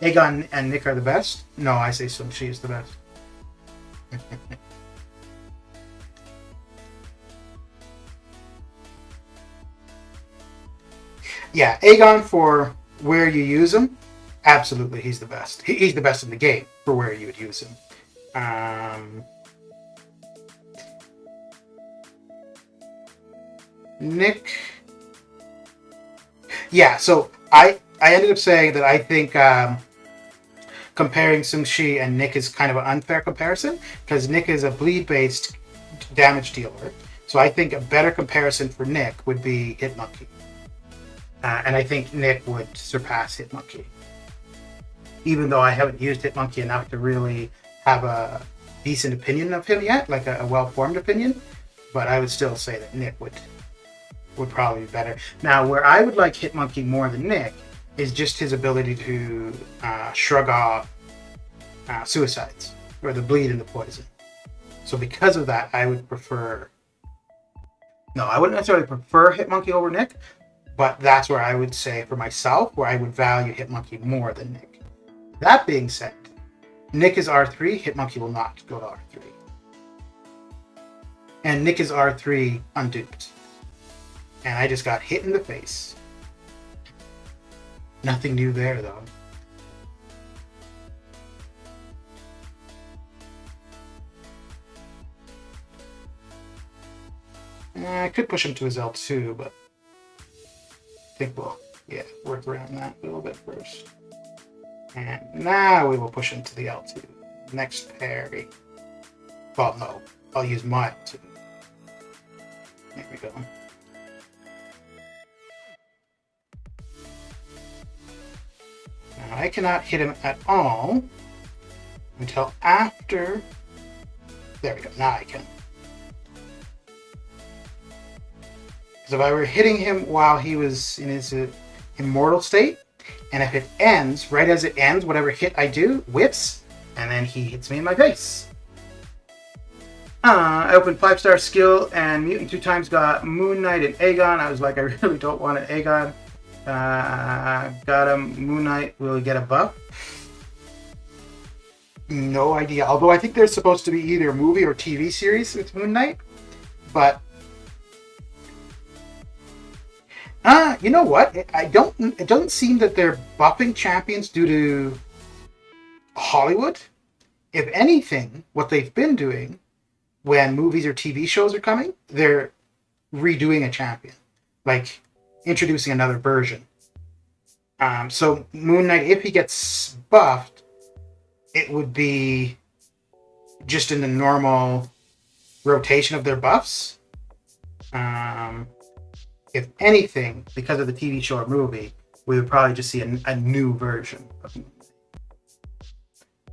Aegon and Nick are the best? No, I say Sun Chi is the best. Yeah, Aegon for where you use him, absolutely, he's the best. He's the best in the game for where you would use him. Nick, yeah. So I ended up saying that I think comparing Sun Chi and Nick is kind of an unfair comparison because Nick is a bleed-based damage dealer. So I think a better comparison for Nick would be Hitmonkey. And I think Nick would surpass Hitmonkey. Even though I haven't used Hitmonkey enough to really have a decent opinion of him yet, like a well-formed opinion, but I would still say that Nick would probably be better. Now, where I would like Hitmonkey more than Nick is just his ability to shrug off suicides, or the bleed and the poison. So because of that, I would prefer... No, I wouldn't necessarily prefer Hitmonkey over Nick, but that's where I would say for myself, where I would value Hitmonkey more than Nick. That being said, Nick is R3, Hitmonkey will not go to R3. And Nick is R3 unduped. And I just got hit in the face. Nothing new there, though. I could push him to his L2, but I think we'll, work around that a little bit first. And now we will push him to the L2. Next parry. Well, no. I'll use my L2. There we go. Now I cannot hit him at all until after... There we go. Now I can. Because if I were hitting him while he was in his immortal state, and if it ends, right as it ends, whatever hit I do, whips, and then he hits me in my face. I opened 5-star skill, and Mutant 2 times got Moon Knight and Aegon. I was like, I really don't want an Aegon. Got him. Moon Knight will get a buff. No idea. Although I think there's supposed to be either a movie or TV series with Moon Knight. But You know what? It doesn't seem that they're buffing champions due to Hollywood. If anything, what they've been doing when movies or TV shows are coming, they're redoing a champion, like introducing another version. So Moon Knight, if he gets buffed, it would be just in the normal rotation of their buffs. If anything, because of the TV show or movie, we would probably just see a new version of Moon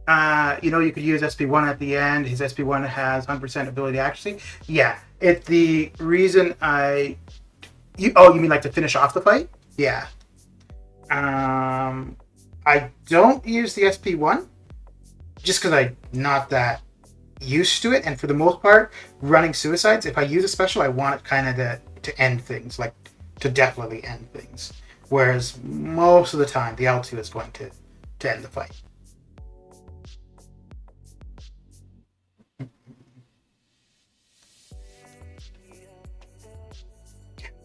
Knight. You could use SP1 at the end. His SP1 has 100% ability accuracy. Yeah, the reason you mean like to finish off the fight? Yeah. I don't use the SP1 just because I'm not that used to it, and for the most part, running suicides, if I use a special, I want it kind of to end things, like to definitely end things. Whereas most of the time, the L2 is going to end the fight.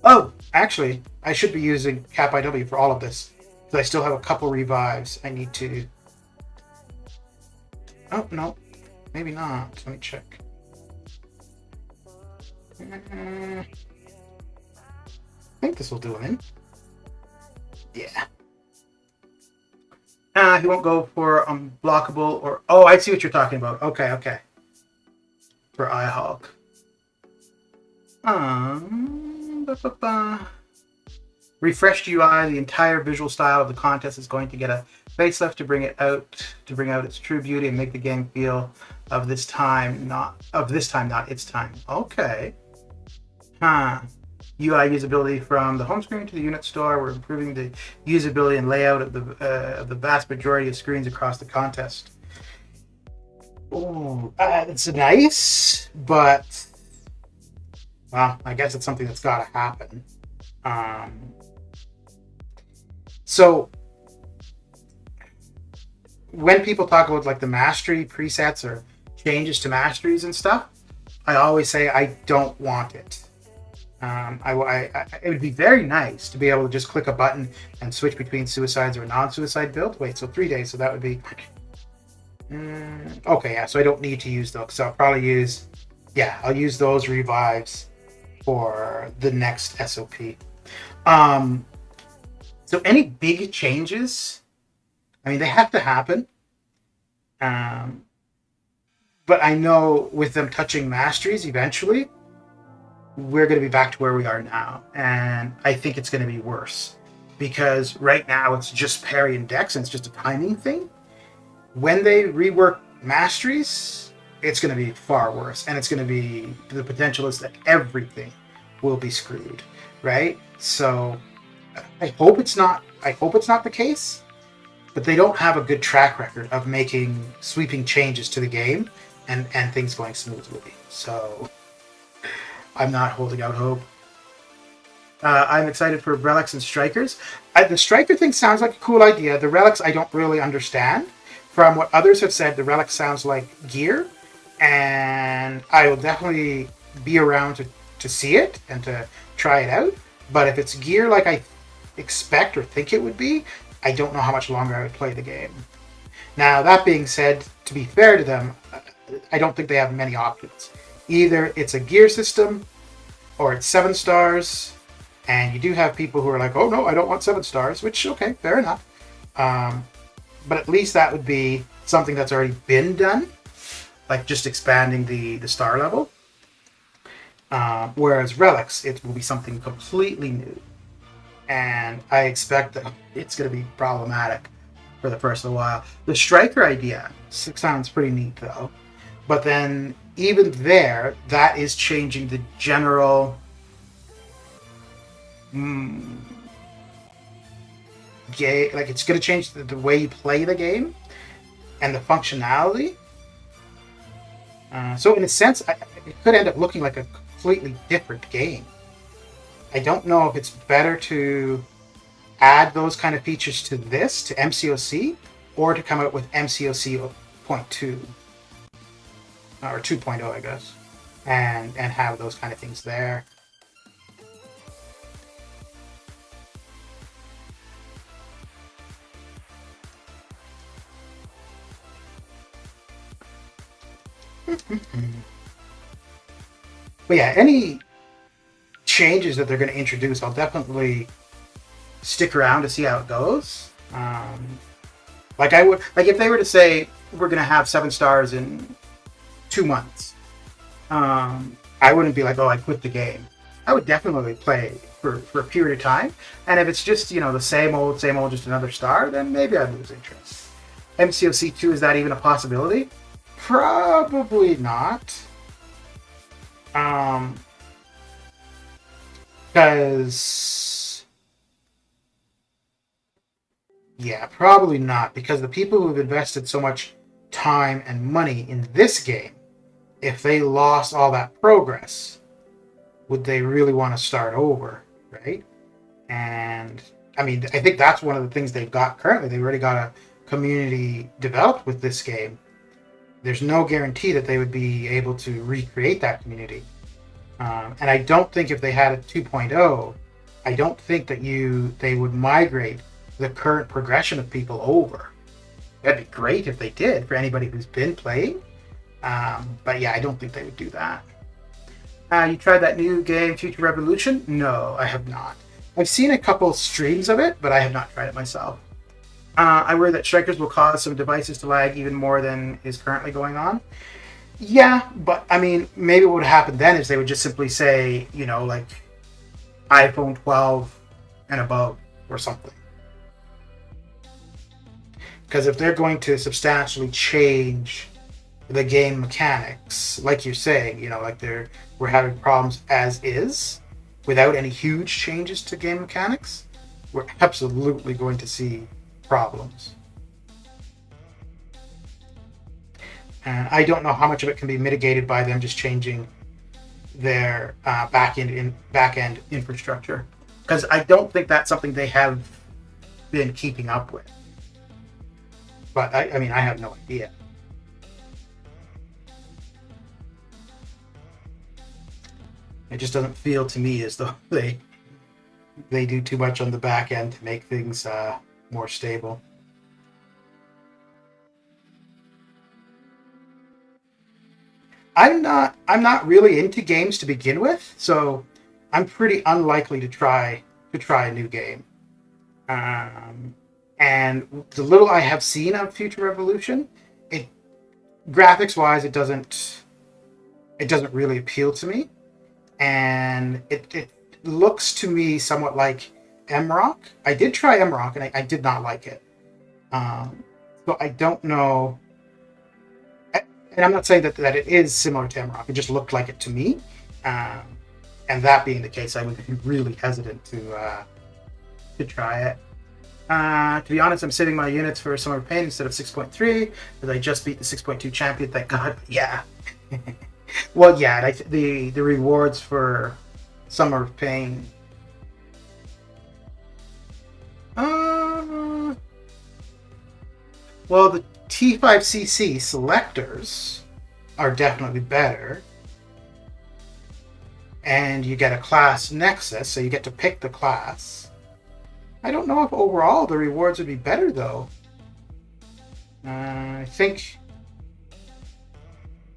Oh, actually, I should be using Cap IW for all of this, because I still have a couple revives I need to... Oh, no. Maybe not. Let me check. I think this will do him in. Yeah. He won't go for unblockable or... Oh, I see what you're talking about. Okay. For iHulk. Refreshed UI, the entire visual style of the contest is going to get a facelift to bring out its true beauty and make the game feel of this time, not its time. Okay. UI usability from the home screen to the unit store. We're improving the usability and layout of the vast majority of screens across the contest. Oh, that's nice, but well, I guess it's something that's got to happen. So when people talk about like the mastery presets or changes to masteries and stuff, I always say I don't want it. It would be very nice to be able to just click a button and switch between suicides or a non-suicide build. Wait, so 3 days, so that would be... okay, yeah, so I don't need to use those. So I'll probably use... Yeah, I'll use those revives for the next SOP. So any big changes, I mean, they have to happen. But I know with them touching masteries eventually, we're going to be back to where we are now. And I think it's going to be worse. Because right now it's just parry and dex, and it's just a timing thing. When they rework masteries, it's going to be far worse. And it's going to be, the potential is that everything will be screwed, right? So I hope it's not the case. But they don't have a good track record of making sweeping changes to the game and things going smoothly. So I'm not holding out hope. I'm excited for relics and strikers. The striker thing sounds like a cool idea. The relics I don't really understand. From what others have said, the relic sounds like gear, and I will definitely be around to see it and to try it out. But if it's gear like I expect or think it would be, I don't know how much longer I would play the game. Now, that being said, to be fair to them, I don't think they have many options. Either it's a gear system, or it's 7 stars, and you do have people who are like, oh no, I don't want 7 stars, which, okay, fair enough. But at least that would be something that's already been done, like just expanding the star level. Whereas relics, it will be something completely new. And I expect that it's going to be problematic for the first little while. The striker idea sounds pretty neat, though. But then, even there, that is changing the general... like, it's going to change the way you play the game and the functionality. So, in a sense, it could end up looking like a completely different game. I don't know if it's better to add those kind of features to this, to MCOC, or to come out with MCOC 0.2 or 2.0, I guess, and have those kind of things there. But yeah, any changes that they're going to introduce, I'll definitely stick around to see how it goes. Like I would, like if they were to say we're going to have 7 stars in 2 months, I wouldn't be like, oh, I quit the game. I would definitely play for a period of time, and if it's just the same old, just another star, then maybe I'd lose interest. MCOC 2, is that even a possibility? Probably not. Because yeah, probably not, because the people who've invested so much time and money in this game, if they lost all that progress, would they really want to start over, right? And I mean, I think that's one of the things they've got currently. They've already got a community developed with this game. There's no guarantee that they would be able to recreate that community. And I don't think if they had a 2.0, I don't think that they would migrate the current progression of people over. That'd be great if they did for anybody who's been playing. But yeah, I don't think they would do that. You tried that new game, Future Revolution? No, I have not. I've seen a couple streams of it, but I have not tried it myself. I worry that strikers will cause some devices to lag even more than is currently going on. Yeah, but I mean, maybe what would happen then is they would just simply say, like iPhone 12 and above or something. Because if they're going to substantially change the game mechanics, like you're saying, like we're having problems as is, without any huge changes to game mechanics, we're absolutely going to see problems. And I don't know how much of it can be mitigated by them just changing their back-end infrastructure, because I don't think that's something they have been keeping up with. But I mean, I have no idea. It just doesn't feel to me as though they do too much on the back end to make things more stable. I'm not really into games to begin with, so I'm pretty unlikely to try a new game. And the little I have seen of Future Revolution, graphics wise, it doesn't really appeal to me, and it looks to me somewhat like MROC. I did try MROC and I did not like it. So I don't know. And I'm not saying that it is similar to MROC. It just looked like it to me. And that being the case, I would be really hesitant to try it. To be honest, I'm saving my units for Summer of Pain instead of 6.3, because I just beat the 6.2 champion, thank God. Yeah. Well, yeah, the rewards for Summer of Pain. Well, the T5CC selectors are definitely better. And you get a class nexus, so you get to pick the class. I don't know if overall the rewards would be better, though. I think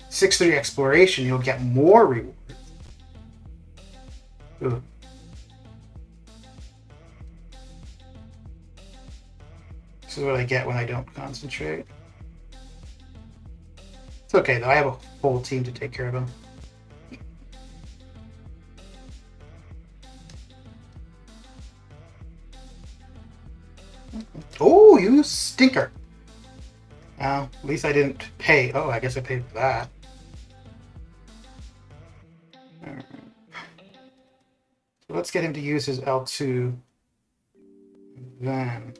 6.3 exploration, you'll get more rewards. Ooh. This is what I get when I don't concentrate. It's okay, though. I have a whole team to take care of them. Oh, you stinker. Well, at least I didn't pay. Oh, I guess I paid for that. Right. So let's get him to use his L2. Then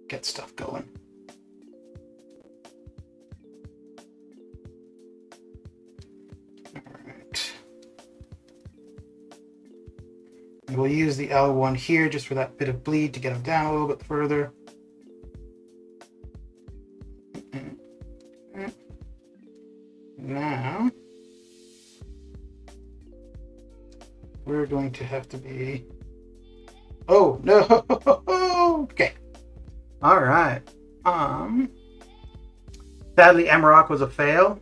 get stuff going. We'll use the L1 here just for that bit of bleed to get him down a little bit further. Now, we're going to have to be... Oh, no! Okay. All right. Sadly, MCOC was a fail.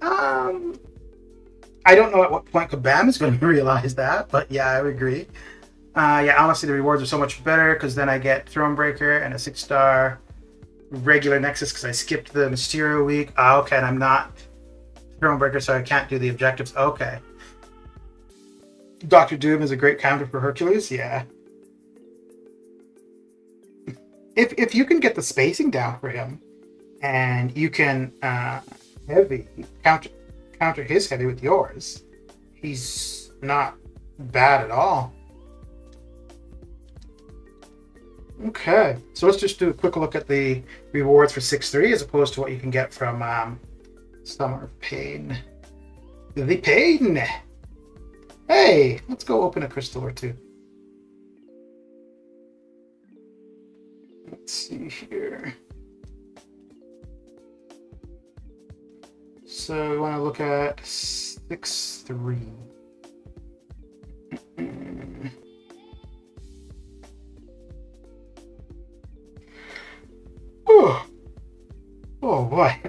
I don't know at what point Kabam is going to realize that, but yeah, I would agree. Yeah, honestly, the rewards are so much better because then I get Thronebreaker and a 6-star regular Nexus because I skipped the Mysterio week. Okay, and I'm not Thronebreaker, so I can't do the objectives. Okay. Doctor Doom is a great counter for Hercules. Yeah. If you can get the spacing down for him, and you can heavy counter his heavy with yours, he's not bad at all. Okay, so let's just do a quick look at the rewards for 6-3 as opposed to what you can get from Summer of Pain. The Pain! Hey, let's go open a crystal or two. Let's see here. So we want to look at 6-3. Oh boy.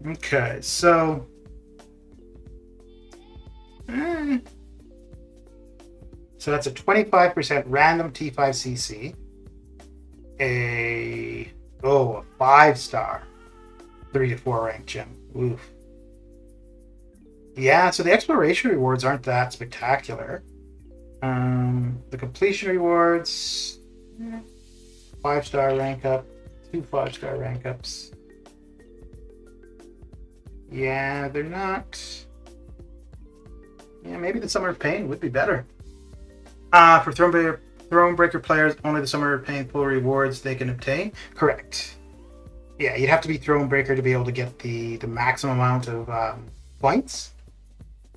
Okay, so that's a 25% random T5CC. A 5-star 3 to 4 rank gem. Oof. Yeah, so the exploration rewards aren't that spectacular. The completion rewards, 5-star rank up, 2 5-star rank ups. Yeah, they're not. Yeah, maybe the Summer of Pain would be better. For Thronebreaker players, only the Summer of Pain full rewards they can obtain. Correct. Yeah, you'd have to be Thronebreaker to be able to get the maximum amount of points.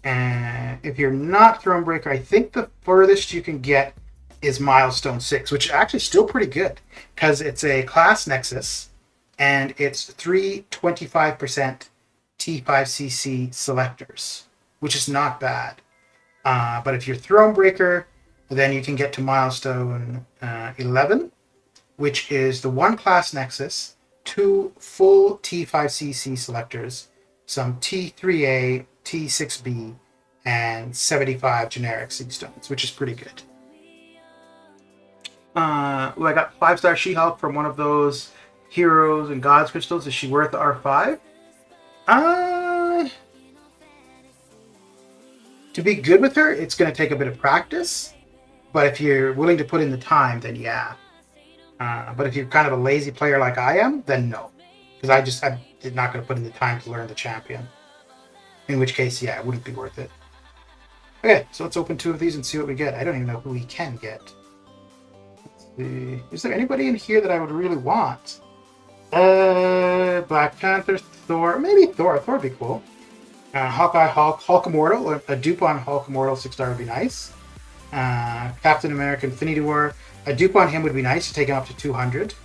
And if you're not Thronebreaker, I think the furthest you can get is Milestone 6, which is actually still pretty good because it's a class Nexus and it's 3 25% T5CC selectors, which is not bad. But if you're Thronebreaker, then you can get to Milestone 11, which is the 1 class Nexus, 2 full T5CC selectors, some T3A, T6B, and 75 generic Sea Stones, which is pretty good. I got 5-star She-Hulk from one of those Heroes and Gods crystals. Is she worth R5? To be good with her, it's going to take a bit of practice. But if you're willing to put in the time, then yeah. But if you're kind of a lazy player like I am, then no. Because I'm not going to put in the time to learn the champion. In which case, yeah, it wouldn't be worth it. Okay, so let's open 2 of these and see what we get. I don't even know who we can get. Let's see. Is there anybody in here that I would really want? Black Panther, Thor. Maybe Thor. Thor would be cool. Hawkeye, Hulk Immortal. A dupe on Hulk Immortal 6-star would be nice. Captain America Infinity War. A dupe on him would be nice to take him up to 200.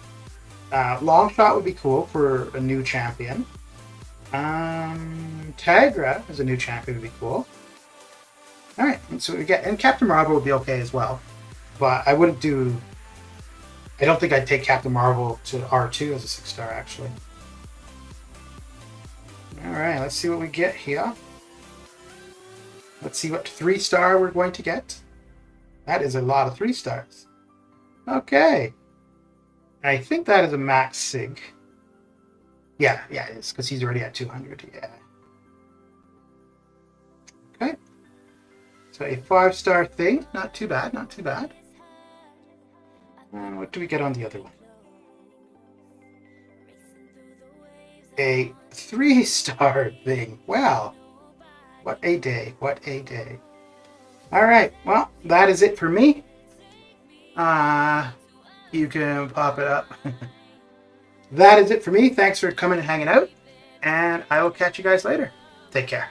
Longshot would be cool for a new champion. Tigra as a new champion would be cool. Alright, so what we get. And Captain Marvel would be okay as well. But I wouldn't do... I don't think I'd take Captain Marvel to R2 as a 6-star, actually. Alright, let's see what we get here. Let's see what 3-star we're going to get. That is a lot of 3-stars. Okay. I think that is a max sig. Yeah, it is, because he's already at 200, yeah. Okay. So a 5-star thing. Not too bad, not too bad. And what do we get on the other one? A 3-star thing. Wow. What a day, what a day. Alright, well, that is it for me. You can pop it up. That is it for me. Thanks for coming and hanging out. And I will catch you guys later. Take care.